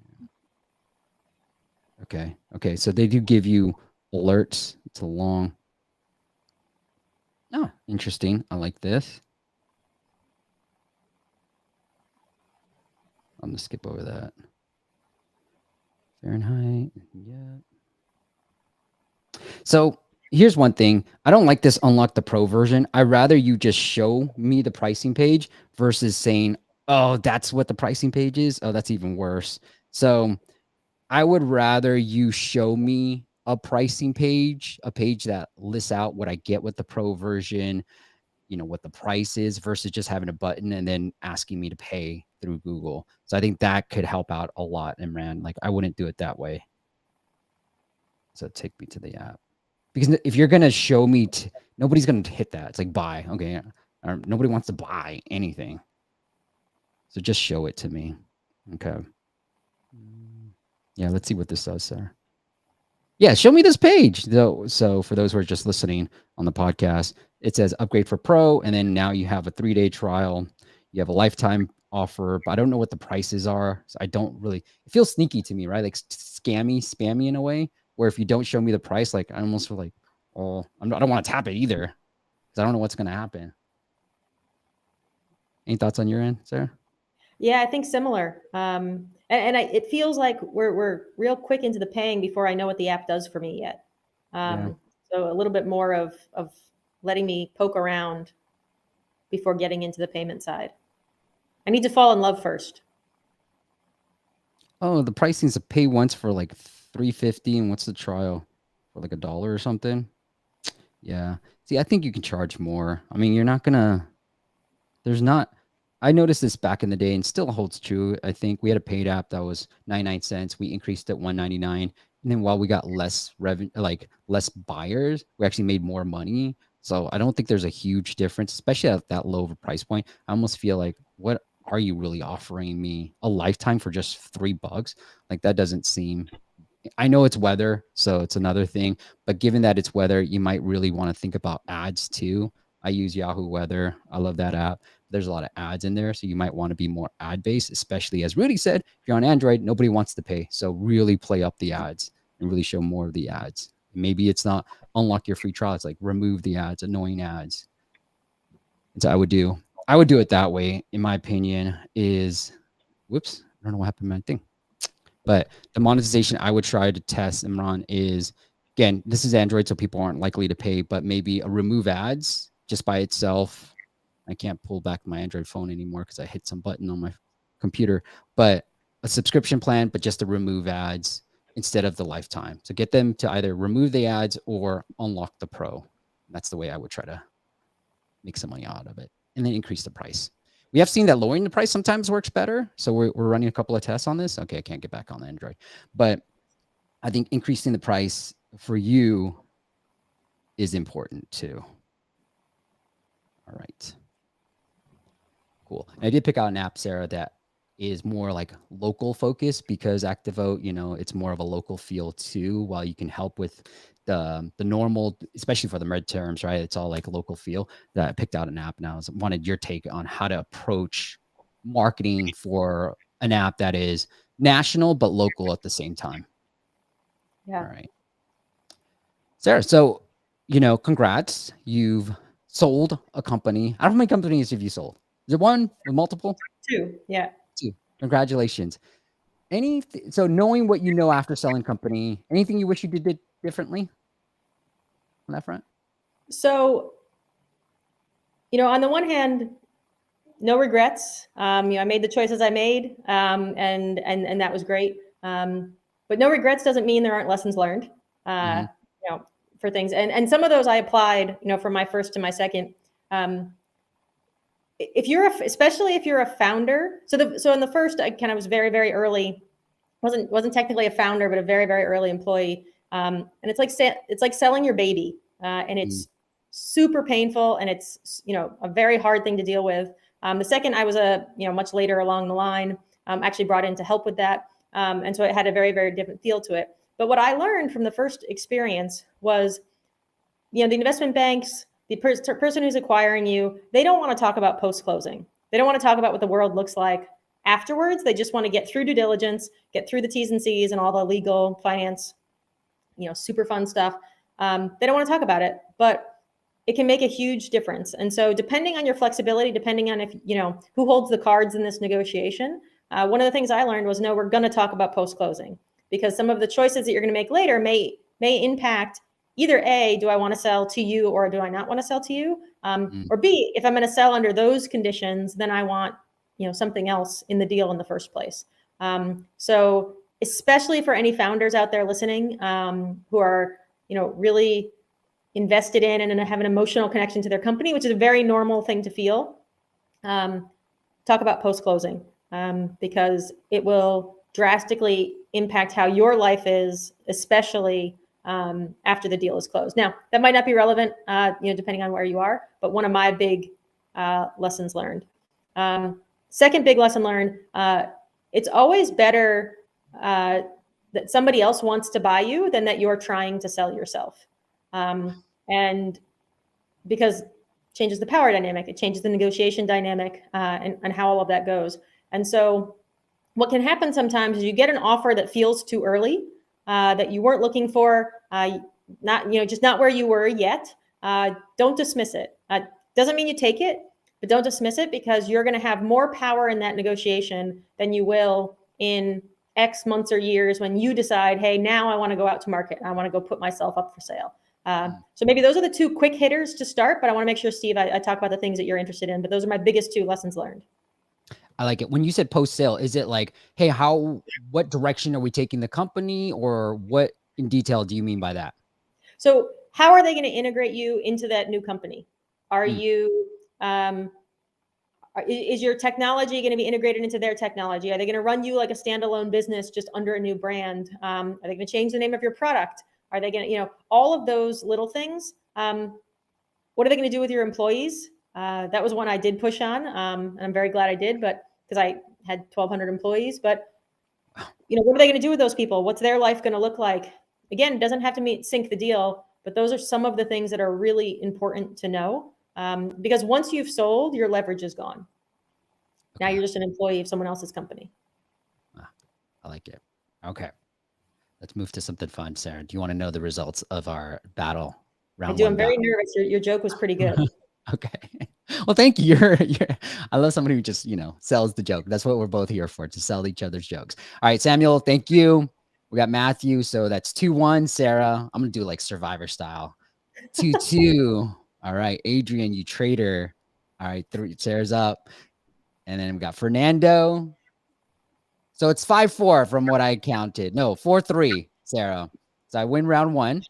Okay. Okay. So they do give you alerts. It's a long. Oh, interesting. I like this. I'm gonna skip over that. Fahrenheit. Yeah. So here's one thing. I don't like this unlock the pro version. I rather you just show me the pricing page versus saying, oh, that's what the pricing page is. Oh, that's even worse. So I would rather you show me a pricing page, a page that lists out what I get with the pro version, what the price is versus just having a button and then asking me to pay through Google. So I think that could help out a lot, Imran. Like I wouldn't do it that way. So take me to the app. Because if you're going to show me, nobody's going to hit that. It's like buy. Okay. Nobody wants to buy anything. So just show it to me. Okay. Yeah. Let's see what this does, sir. Yeah. Show me this page though. So for those who are just listening on the podcast, it says upgrade for pro. And then now you have a 3-day trial. You have a lifetime offer, but I don't know what the prices are. So I don't really, it feels sneaky to me, right? Like spammy in a way, where if you don't show me the price, like I almost feel like, oh, I don't want to tap it either because I don't know what's going to happen. Any thoughts on your end, Sarah? Yeah, I think similar. It feels like we're real quick into the paying before I know what the app does for me yet. Yeah. So a little bit more of letting me poke around before getting into the payment side. I need to fall in love first. Oh, the pricing's a pay once for like $3.50, and what's the trial for like $1 or something? Yeah. See, I think you can charge more. I mean, you're not gonna. There's not. I noticed this back in the day, and still holds true. I think we had a paid app that was 99 cents. We increased it 1.99, and then while we got less revenue, like less buyers, we actually made more money. So I don't think there's a huge difference, especially at that low of a price point. I almost feel like, what are you really offering me a lifetime for just $3? Like that doesn't seem. I know it's weather, so it's another thing. But given that it's weather, you might really want to think about ads too. I use Yahoo Weather. I love that app. There's a lot of ads in there, so you might want to be more ad based, especially as Rudy said, if you're on Android, nobody wants to pay. So really play up the ads and really show more of the ads. Maybe it's not unlock your free trial. It's like remove the ads, annoying ads. And so I would do it that way, in my opinion, is whoops, I don't know what happened to my thing. But the monetization I would try to test, Imran, is again, this is Android, so people aren't likely to pay, but maybe a remove ads just by itself. I can't pull back my Android phone anymore because I hit some button on my computer, but a subscription plan, but just to remove ads instead of the lifetime. So get them to either remove the ads or unlock the pro. That's the way I would try to make some money out of it and then increase the price. We have seen that lowering the price sometimes works better. So we're running a couple of tests on this. Okay, I can't get back on Android. But I think increasing the price for you is important too. All right. Cool. And I did pick out an app, Sarah, that is more like local focus because ActiveVote, it's more of a local feel too, while you can help with the normal, especially for the midterms, right? It's all like local feel. That I picked out an app and I wanted your take on how to approach marketing for an app that is national but local at the same time. Yeah. All right. Sarah, so congrats. You've sold a company. I don't know how many companies have you sold? Is it one or multiple? 2. Yeah. Two. Congratulations. So knowing what you know after selling company, anything you wish you did differently on that front? So, on the one hand, no regrets. I made the choices I made, and that was great. But no regrets doesn't mean there aren't lessons learned. Mhm. For things, and some of those I applied. From my first to my second. Especially if you're a founder. So in the first, I kind of was very, very early. wasn't technically a founder, but a very, very early employee. And it's like selling your baby, and it's super painful, and it's a very hard thing to deal with. The second, I was much later along the line, actually brought in to help with that, and so it had a very, very different feel to it. But what I learned from the first experience was, the investment banks, the person who's acquiring you, they don't want to talk about post-closing. They don't want to talk about what the world looks like afterwards. They just want to get through due diligence, get through the T's and C's and all the legal, finance, super fun stuff. They don't want to talk about it, but it can make a huge difference. And so depending on your flexibility, depending on if, who holds the cards in this negotiation, one of the things I learned was, no, we're going to talk about post-closing, because some of the choices that you're going to make later may impact either A, do I want to sell to you or do I not want to sell to you? Or B, if I'm going to sell under those conditions, then I want, something else in the deal in the first place. So especially for any founders out there listening, who are, really invested in and have an emotional connection to their company, which is a very normal thing to feel, talk about post-closing, because it will drastically impact how your life is, especially after the deal is closed. Now, that might not be relevant, depending on where you are, but one of my big lessons learned. Second big lesson learned, it's always better that somebody else wants to buy you than that you're trying to sell yourself. And because it changes the power dynamic, it changes the negotiation dynamic, and how all of that goes. And so what can happen sometimes is you get an offer that feels too early, that you weren't looking for, just not where you were yet. Don't dismiss it. Doesn't mean you take it, but don't dismiss it, because you're going to have more power in that negotiation than you will in X months or years when you decide, hey, now I want to go out to market. I want to go put myself up for sale. So maybe those are the two quick hitters to start, but I want to make sure, Steve, I talk about the things that you're interested in, but those are my biggest two lessons learned. I like it. When you said post-sale, is it like, hey, what direction are we taking the company, or what in detail do you mean by that? So how are they going to integrate you into that new company? Are you, is your technology going to be integrated into their technology? Are they going to run you like a standalone business just under a new brand? Are they going to change the name of your product? Are they going to, all of those little things? What are they going to do with your employees? That was one I did push on, and I'm very glad I did, but because I had 1,200 employees. But what are they going to do with those people? What's their life going to look like? Again, it doesn't have to sink the deal, but those are some of the things that are really important to know, because once you've sold, your leverage is gone. Now you're just an employee of someone else's company. I like it. Okay. Let's move to something fun, Sarah. Do you want to know the results of our battle round I do. one? I'm very nervous. Your joke was pretty good. Okay. Well, thank you. I love somebody who just, sells the joke. That's what we're both here for, to sell each other's jokes. All right, Samuel, thank you. We got Matthew. So that's 2-1, Sarah. I'm going to do like Survivor style. 2-2. All right, Adrian, you traitor. All right, 3, Sarah's up. And then we got Fernando. So it's 5-4 from what I counted. No, 4-3, Sarah. So I win round one.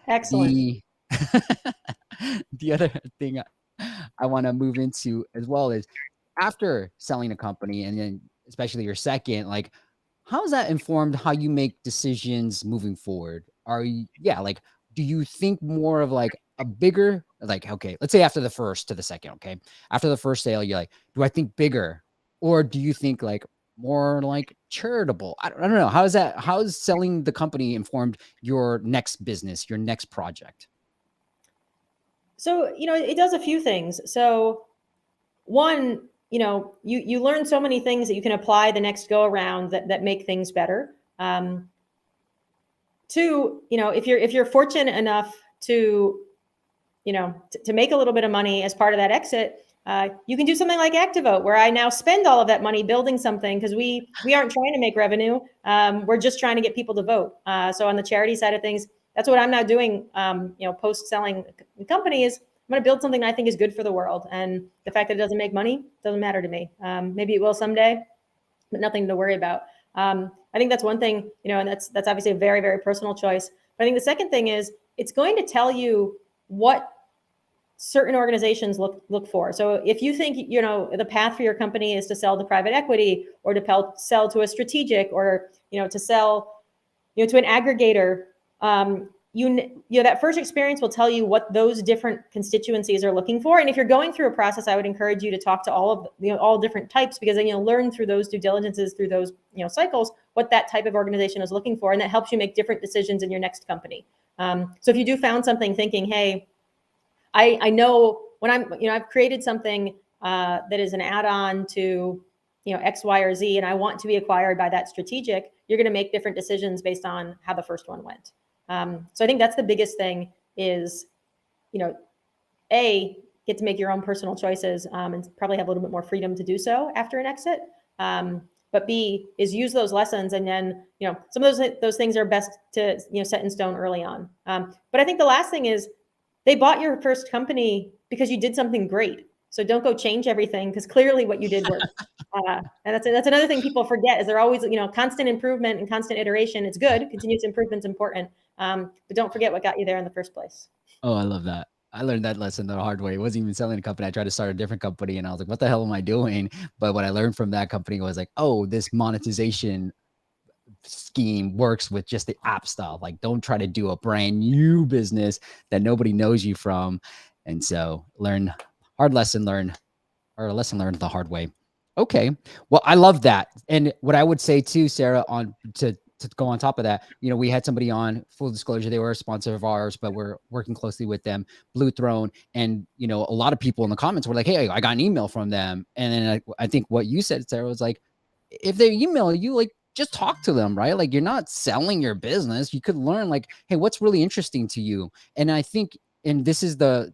Excellent. The other thing I want to move into as well is, after selling a company, and then especially your second, like, how has that informed how you make decisions moving forward? Do you think more of like a bigger, like, okay, let's say after the first to the second, okay, after the first sale, you're like, do I think bigger, or do you think like more like charitable? I don't know. How is that? How is selling the company informed your next business, your next project? So, it does a few things. So one, you learn so many things that you can apply the next go around that make things better. Two, if you're fortunate enough to, to make a little bit of money as part of that exit, you can do something like ActiVote, where I now spend all of that money building something, because we aren't trying to make revenue. We're just trying to get people to vote. So on the charity side of things, that's what I'm now doing. Post selling the company is I'm going to build something I think is good for the world. And the fact that it doesn't make money doesn't matter to me. Maybe it will someday, but nothing to worry about. I think that's one thing, and that's obviously a very, very personal choice. But I think the second thing is it's going to tell you what certain organizations look for. So if you think, the path for your company is to sell to private equity, or to sell to a strategic, or, to sell, to an aggregator, that first experience will tell you what those different constituencies are looking for. And if you're going through a process, I would encourage you to talk to all of all different types, because then you'll learn through those due diligences, through those cycles, what that type of organization is looking for, and that helps you make different decisions in your next company. So if you do found something thinking, hey, I know when I've created something that is an add-on to X, Y, or Z, and I want to be acquired by that strategic, you're going to make different decisions based on how the first one went. So I think that's the biggest thing is, A, get to make your own personal choices, and probably have a little bit more freedom to do so after an exit. But B is use those lessons, and then some of those things are best to set in stone early on. But I think the last thing is they bought your first company because you did something great. So don't go change everything, because clearly what you did worked. And that's another thing people forget is they're always constant improvement and constant iteration. It's good. Continuous improvement's important. But don't forget what got you there in the first place. Oh, I love that. I learned that lesson the hard way. It wasn't even selling a company. I tried to start a different company and I was like, what the hell am I doing? But what I learned from that company was like, oh, this monetization scheme works with just the app stuff. Like, don't try to do a brand new business that nobody knows you from. And so lesson learned the hard way. Okay. Well, I love that. And what I would say too, Sarah, to go on top of that, we had somebody on, full disclosure, they were a sponsor of ours, but we're working closely with them, Blue Throne. And, a lot of people in the comments were like, hey, I got an email from them. And then I think what you said, Sarah, was like, if they email you, like, just talk to them, right? Like, you're not selling your business. You could learn, like, hey, what's really interesting to you? And I think, and this is the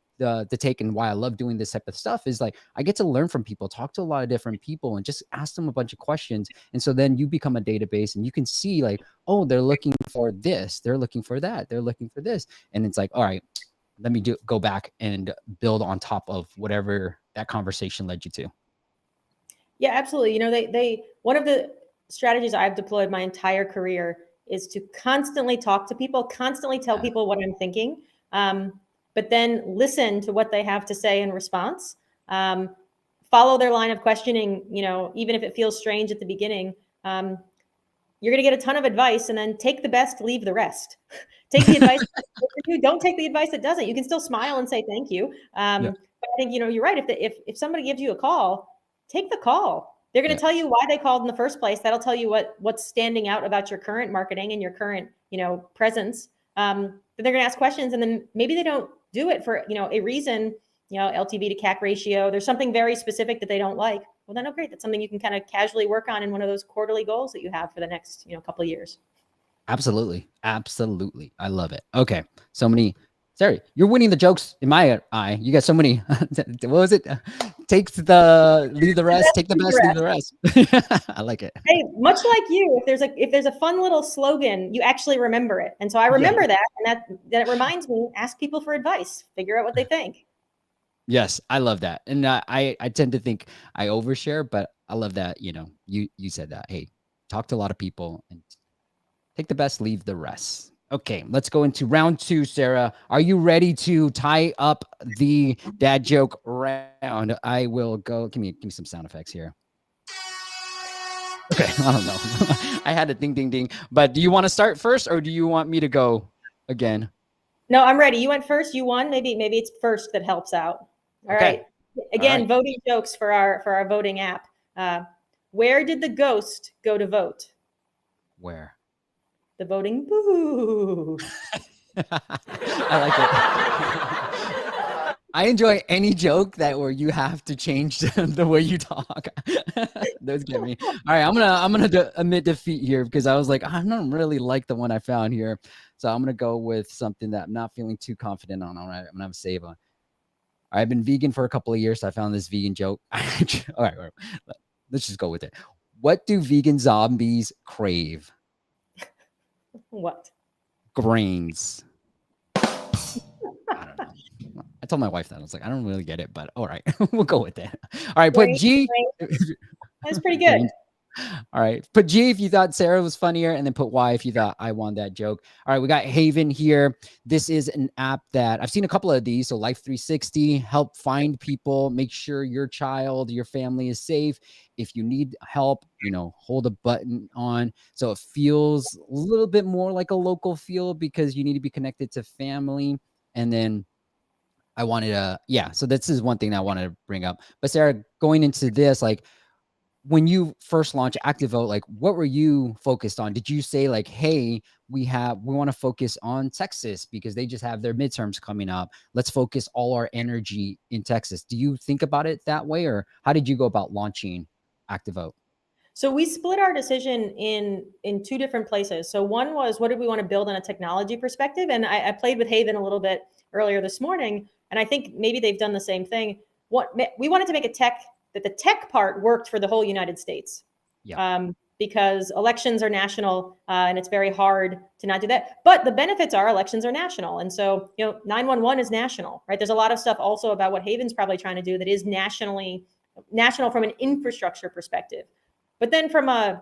take, and why I love doing this type of stuff, is like, I get to learn from people, talk to a lot of different people, and just ask them a bunch of questions. And so then you become a database, and you can see like, oh, they're looking for this, they're looking for that, they're looking for this. And it's like, all right, let me go back and build on top of whatever that conversation led you to. Yeah, absolutely. They one of the strategies I've deployed my entire career is to constantly talk to people, constantly tell people what I'm thinking, but then listen to what they have to say in response. Follow their line of questioning, even if it feels strange at the beginning. You're going to get a ton of advice, and then take the best, leave the rest. Take the advice that you don't take the advice that doesn't. You can still smile and say thank you. But I think, you're right. If somebody gives you a call, take the call. They're going to tell you why they called in the first place. That'll tell you what's standing out about your current marketing and your current, presence. But they're going to ask questions, and then maybe they don't do it for, a reason, LTV to CAC ratio. There's something very specific that they don't like. Well, then, oh, great. That's something you can kind of casually work on in one of those quarterly goals that you have for the next, couple of years. Absolutely. Absolutely. I love it. Okay. So many. Sorry, you're winning the jokes in my eye. You got so many. What was it? Leave the rest. Take the best, leave the rest. I like it. Hey, much like you, if there's a fun little slogan, you actually remember it. And so I remember that, and that reminds me, ask people for advice, figure out what they think. Yes, I love that. And I tend to think I overshare, but I love that, you said that. Hey, talk to a lot of people and take the best, leave the rest. Okay, let's go into round 2, Sarah. Are you ready to tie up the dad joke round? I will go. Give me some sound effects here. Okay, I don't know. I had a ding, ding, ding. But do you want to start first, or do you want me to go again? No, I'm ready. You went first. You won. Maybe it's first that helps out. All Okay. right. All Again, right. voting jokes for our voting app. Where did the ghost go to vote? Where? The voting booth. I like it. I enjoy any joke that where you have to change the way you talk. Those get me. All right, I'm gonna admit defeat here because I was like, I don't really like the one I found here, so I'm gonna go with something that I'm not feeling too confident on. All right, I'm gonna have a save on. I've been vegan for a couple of years. So I found this vegan joke. All right, let's just go with it. What do vegan zombies crave? What? Grains. I don't know. I told my wife that. I was like, I don't really get it, but all right, we'll go with it. All right, put Great. G. That's pretty good. Grains. All right. Put G if you thought Sarah was funnier, and then put Y if you thought I won that joke. All right. We got Haven here. This is an app that I've seen a couple of these. So Life 360, help find people, make sure your child, your family is safe. If you need help, hold a button on. So it feels a little bit more like a local feel because you need to be connected to family. And then I wanted to, yeah. So this is one thing I wanted to bring up. But Sarah, going into this, like, when you first launched ActiveVote, like what were you focused on? Did you say like, hey, we want to focus on Texas because they just have their midterms coming up. Let's focus all our energy in Texas. Do you think about it that way, or how did you go about launching ActiveVote? So we split our decision in two different places. So one was, what did we want to build on a technology perspective? And I played with Haven a little bit earlier this morning, and I think maybe they've done the same thing. What we wanted to make that the tech part worked for the whole United States. Yeah. Because elections are national, and it's very hard to not do that. But the benefits are elections are national. And so, 911 is national, right? There's a lot of stuff also about what Haven's probably trying to do that is national from an infrastructure perspective. But then from a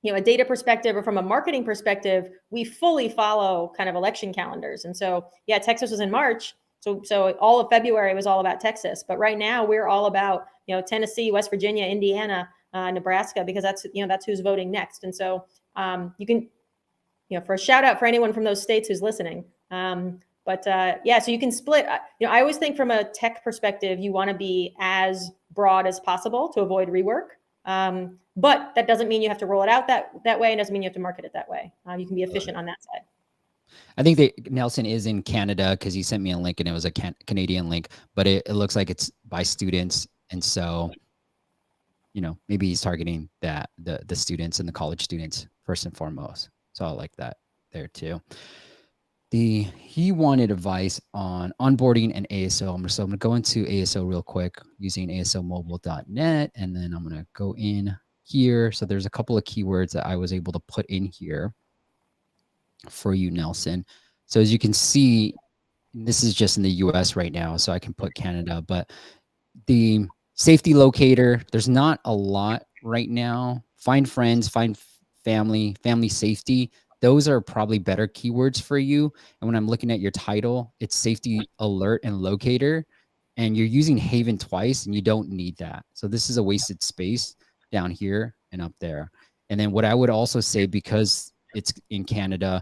data perspective or from a marketing perspective, we fully follow kind of election calendars. And so, yeah, Texas was in March. So all of February was all about Texas. But right now we're all about, Tennessee, West Virginia, Indiana, Nebraska, because that's who's voting next. And so you can, for a shout out for anyone from those states who's listening. Yeah, so you can split. I always think from a tech perspective, you want to be as broad as possible to avoid rework. But that doesn't mean you have to roll it out that way. It doesn't mean you have to market it that way. You can be efficient on that side. I think Nelson is in Canada because he sent me a link and it was a Canadian link, but it looks like it's by students. And so, maybe he's targeting the students and the college students first and foremost. So I like that there too. He wanted advice on onboarding and ASO. So I'm going to go into ASO real quick using asomobile.net. And then I'm going to go in here. So there's a couple of keywords that I was able to put in here for you, Nelson. So as you can see, this is just in the US right now, so I can put Canada, but the safety locator, there's not a lot right now. Find friends, find family safety. Those are probably better keywords for you. And when I'm looking at your title, it's safety alert and locator, and you're using Haven twice and you don't need that. So this is a wasted space down here and up there. And then what I would also say, because it's in Canada,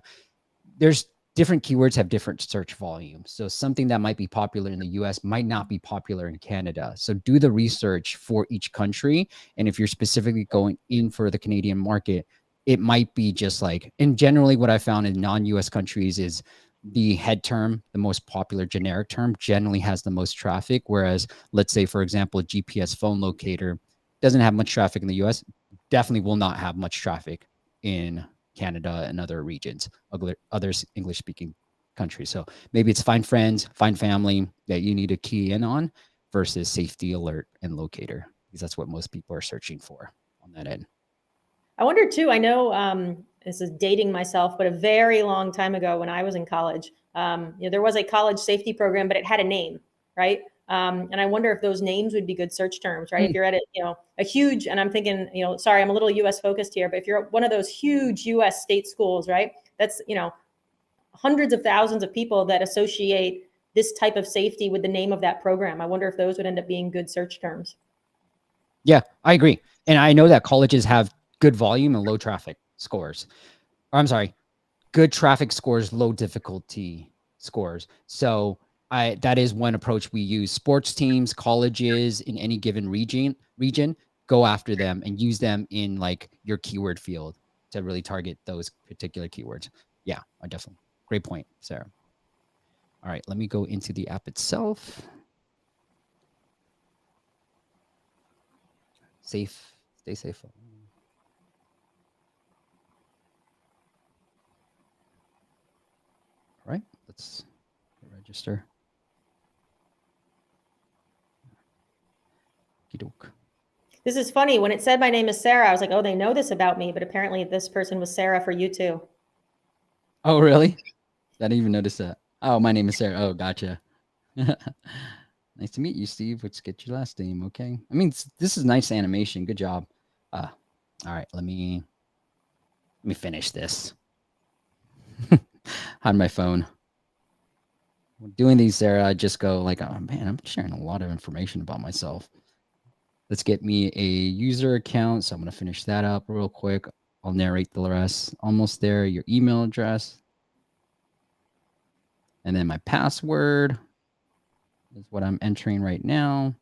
there's different keywords have different search volumes. So something that might be popular in the US might not be popular in Canada. So do the research for each country. And if you're specifically going in for the Canadian market, it might be just like, and generally what I found in non-US countries is the head term, the most popular generic term, generally has the most traffic. Whereas let's say, for example, a GPS phone locator doesn't have much traffic in the US, definitely will not have much traffic in Canada and other regions, other English speaking countries. So maybe it's find friends, find family that you need to key in on versus safety alert and locator, because that's what most people are searching for on that end. I wonder too, I know this is dating myself, but a very long time ago when I was in college, there was a college safety program, but it had a name, right? And I wonder if those names would be good search terms, right? If you're at a huge, and I'm thinking, sorry, I'm a little US focused here, but if you're at one of those huge US state schools, right? That's, hundreds of thousands of people that associate this type of safety with the name of that program. I wonder if those would end up being good search terms. Yeah, I agree. And I know that colleges have good volume and low traffic scores. Or I'm sorry, good traffic scores, low difficulty scores. So that is one approach we use. Sports teams, colleges in any given region, go after them and use them in like your keyword field to really target those particular keywords. Yeah, I definitely. Great point, Sarah. All right, let me go into the app itself. Safe, stay safe. All right, let's register. This is funny. When it said my name is Sarah, I was like, oh, they know this about me, but apparently this person was Sarah for you too. Oh, really? I didn't even notice that. Oh, my name is Sarah. Oh, gotcha. Nice to meet you, Steve. Let's get your last name. Okay. I mean, this is nice animation. Good job. All right. Let me finish this. On my phone. When doing these, Sarah, I just go like, oh man, I'm sharing a lot of information about myself. Let's get me a user account. So I'm going to finish that up real quick. I'll narrate the rest. Almost there. Your email address. And then my password is what I'm entering right now.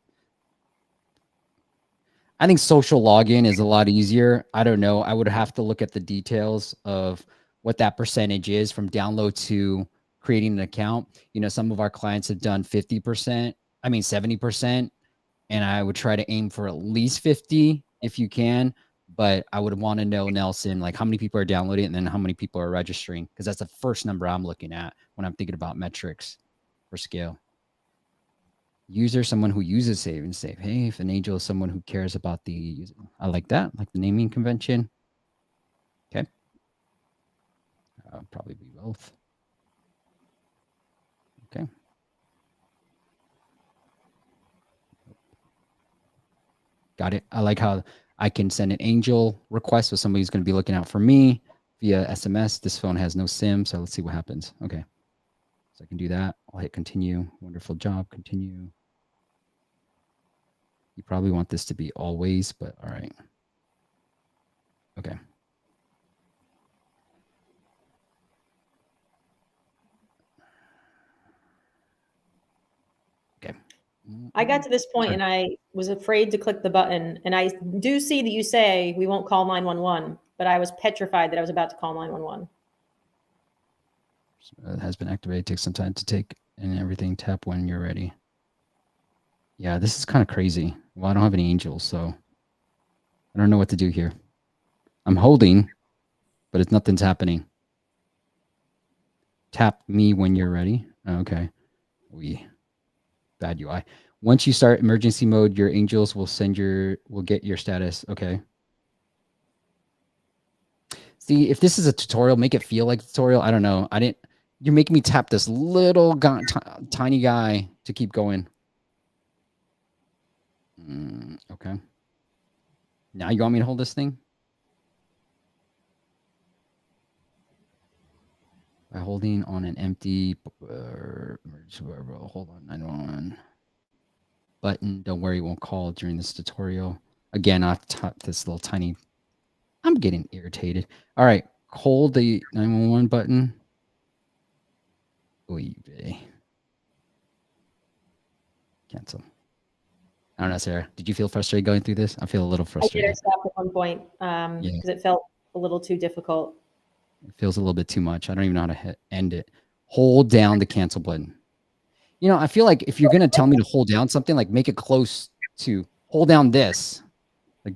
I think social login is a lot easier. I don't know. I would have to look at the details of what that percentage is from download to creating an account. You know, some of our clients have done 50%, 70%. And I would try to aim for at least 50 if you can. But I would want to know, Nelson, like how many people are downloading and then how many people are registering, because that's the first number I'm looking at when I'm thinking about metrics for scale. User, someone who uses Save and Save. Hey, if an angel is someone who cares about the user. I like that, like the naming convention. Okay. Probably be both. Okay. Got it. I like how I can send an angel request with somebody who's going to be looking out for me via SMS. This phone has no SIM, so let's see what happens. Okay. So I can do that. I'll hit continue. Wonderful job. Continue. You probably want this to be always, but all right. Okay. Okay. I got to this point and I was afraid to click the button. And I do see that you say we won't call 911, but I was petrified that I was about to call 911. It has been activated. Takes some time to take and everything. Tap when you're ready. Yeah, this is kind of crazy. Well, I don't have any angels, so I don't know what to do here. I'm holding, but nothing's happening. Tap me when you're ready. Okay. Bad UI. Once you start emergency mode, your angels will get your status. Okay. See, if this is a tutorial, make it feel like a tutorial. I don't know. You're making me tap this little tiny guy to keep going. Okay. Now you want me to hold this thing? By holding on an empty, hold on, 911 button. Don't worry, it won't call during this tutorial. Again, I have to tap this little tiny. I'm getting irritated. All right, hold the 911 button. Oy vey. Cancel. I don't know, Sarah. Did you feel frustrated going through this? I feel a little frustrated. I stopped at one point because it felt a little too difficult. It feels a little bit too much. I don't even know how to end it. Hold down the cancel button. You know, I feel like if you're going to tell me to hold down something, like make it close to hold down this. Like,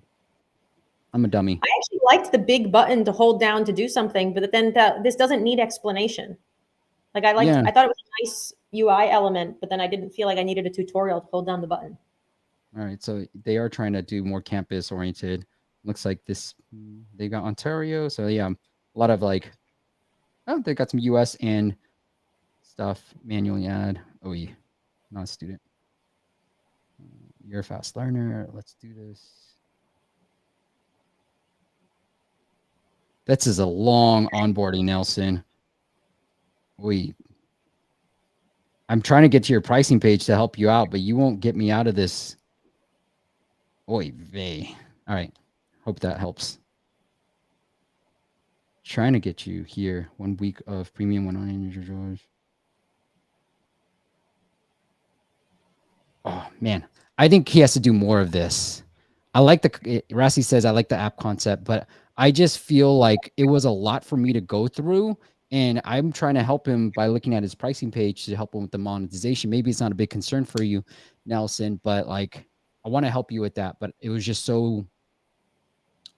I'm a dummy. I actually liked the big button to hold down to do something, but then this doesn't need explanation. Like I thought it was a nice UI element, but then I didn't feel like I needed a tutorial to hold down the button. All right, so they are trying to do more campus oriented. Looks like they got Ontario. So yeah, a lot of like, oh, they got some US and stuff. Manually add. Oh, yeah, not a student. You're a fast learner. Let's do this. This is a long onboarding, Nelson. I'm trying to get to your pricing page to help you out, but you won't get me out of this. Oy vey. All right. Hope that helps. Trying to get you here. 1 week of premium, $100. man, I think he has to do more of this. I like Rassi says, I like the app concept, but I just feel like it was a lot for me to go through. And I'm trying to help him by looking at his pricing page to help him with the monetization. Maybe it's not a big concern for you, Nelson, but like, I want to help you with that. But it was just so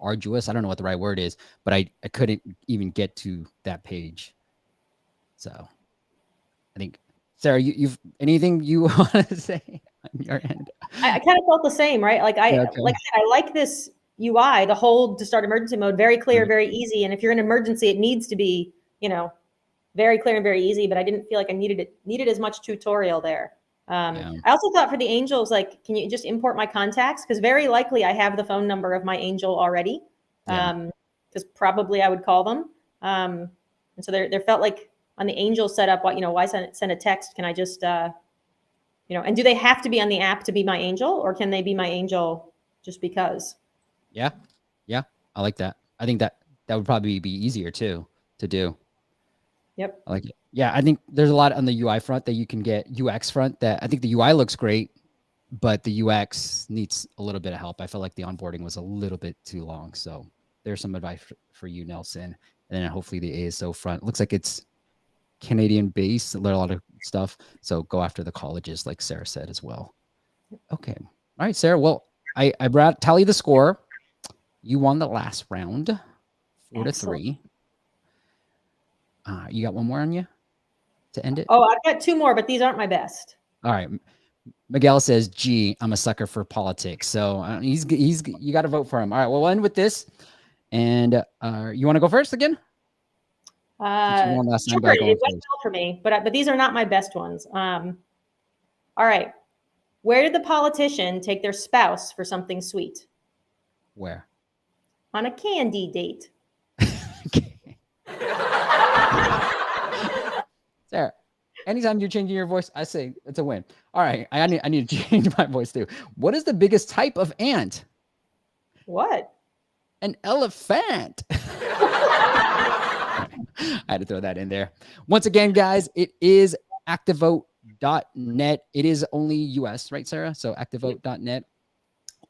arduous. I don't know what the right word is, but I couldn't even get to that page. So I think, Sarah, you've anything you want to say on your end? I kind of felt the same, right? Like Yeah, like I said, I like this UI, the hold to start emergency mode, very clear, right. very easy. And if you're in emergency, it needs to be, very clear and very easy. But I didn't feel like I needed as much tutorial there. Yeah. I also thought for the angels, like, can you just import my contacts? Because very likely I have the phone number of my angel already. Yeah. Because probably I would call them. And so there felt like on the angel setup, why send a text? Can I just and do they have to be on the app to be my angel, or can they be my angel just because? Yeah. Yeah. I like that. I think that would probably be easier too to do. Yep. I like it. Yeah. I think there's a lot on the UI front that you can get, UX front, that I think the UI looks great, but the UX needs a little bit of help. I felt like the onboarding was a little bit too long. So there's some advice for you, Nelson. And then hopefully the ASO front looks like it's Canadian based, a lot of stuff. So go after the colleges, like Sarah said as well. Okay. All right, Sarah. Well, I brought tally the score. You won the last round, 4-3. You got one more on you to end it? Oh, I've got two more, but these aren't my best. All right. Miguel says, "Gee, I'm a sucker for politics." So he's you got to vote for him. All right. Well, we'll end with this. And you want to go first again? Since you won last time, Sure, by it going went first. well for me, but these are not my best ones. All right. Where did the politician take their spouse for something sweet? Where? On a candy date. Sarah, anytime you're changing your voice, I say it's a win. All right, I need to change my voice too. What is the biggest type of ant? What? An elephant. I had to throw that in there. Once again, guys, it is activevote.net. It is only US, right, Sarah? So activevote.net.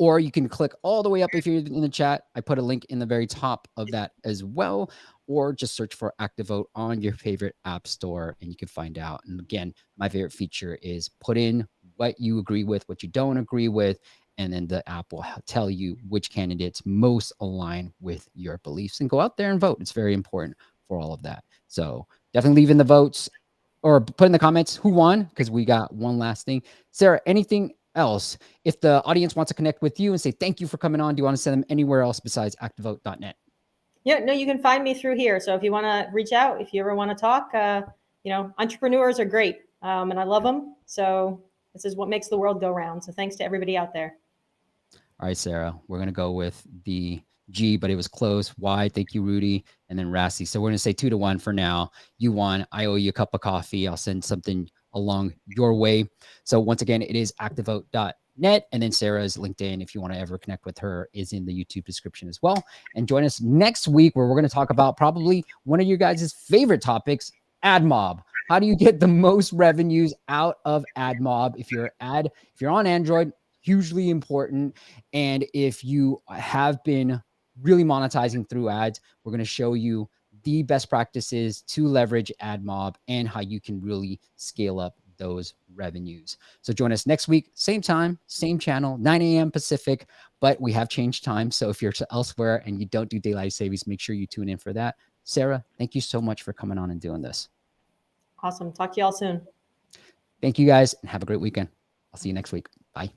Or you can click all the way up if you're in the chat. I put a link in the very top of that as well. Or just search for ActiveVote on your favorite app store and you can find out. And again, my favorite feature is put in what you agree with, what you don't agree with, and then the app will tell you which candidates most align with your beliefs, and go out there and vote. It's very important for all of that. So definitely leave in the votes or put in the comments who won, because we got one last thing. Sarah, anything else? If the audience wants to connect with you and say thank you for coming on, do you want to send them anywhere else besides activevote.net? Yeah, no, you can find me through here. So if you want to reach out, if you ever want to talk, entrepreneurs are great, and I love them. So this is what makes the world go round. So thanks to everybody out there. All right, Sarah, we're going to go with the G, but it was close. Y, thank you, Rudy, and then Rassi. So we're going to say 2-1 for now. You won. I owe you a cup of coffee. I'll send something along your way. So once again, it is activevote.net, and then Sarah's LinkedIn, if you want to ever connect with her, is in the YouTube description as well. And join us next week, where we're going to talk about probably one of your guys' favorite topics, AdMob. How do you get the most revenues out of AdMob? If you're on Android, hugely important. And if you have been really monetizing through ads, we're going to show you the best practices to leverage AdMob and how you can really scale up those revenues. So join us next week, same time, same channel, 9 a.m. Pacific, but we have changed time. So if you're elsewhere and you don't do daylight savings, make sure you tune in for that. Sarah, thank you so much for coming on and doing this. Awesome. Talk to y'all soon. Thank you guys and have a great weekend. I'll see you next week. Bye.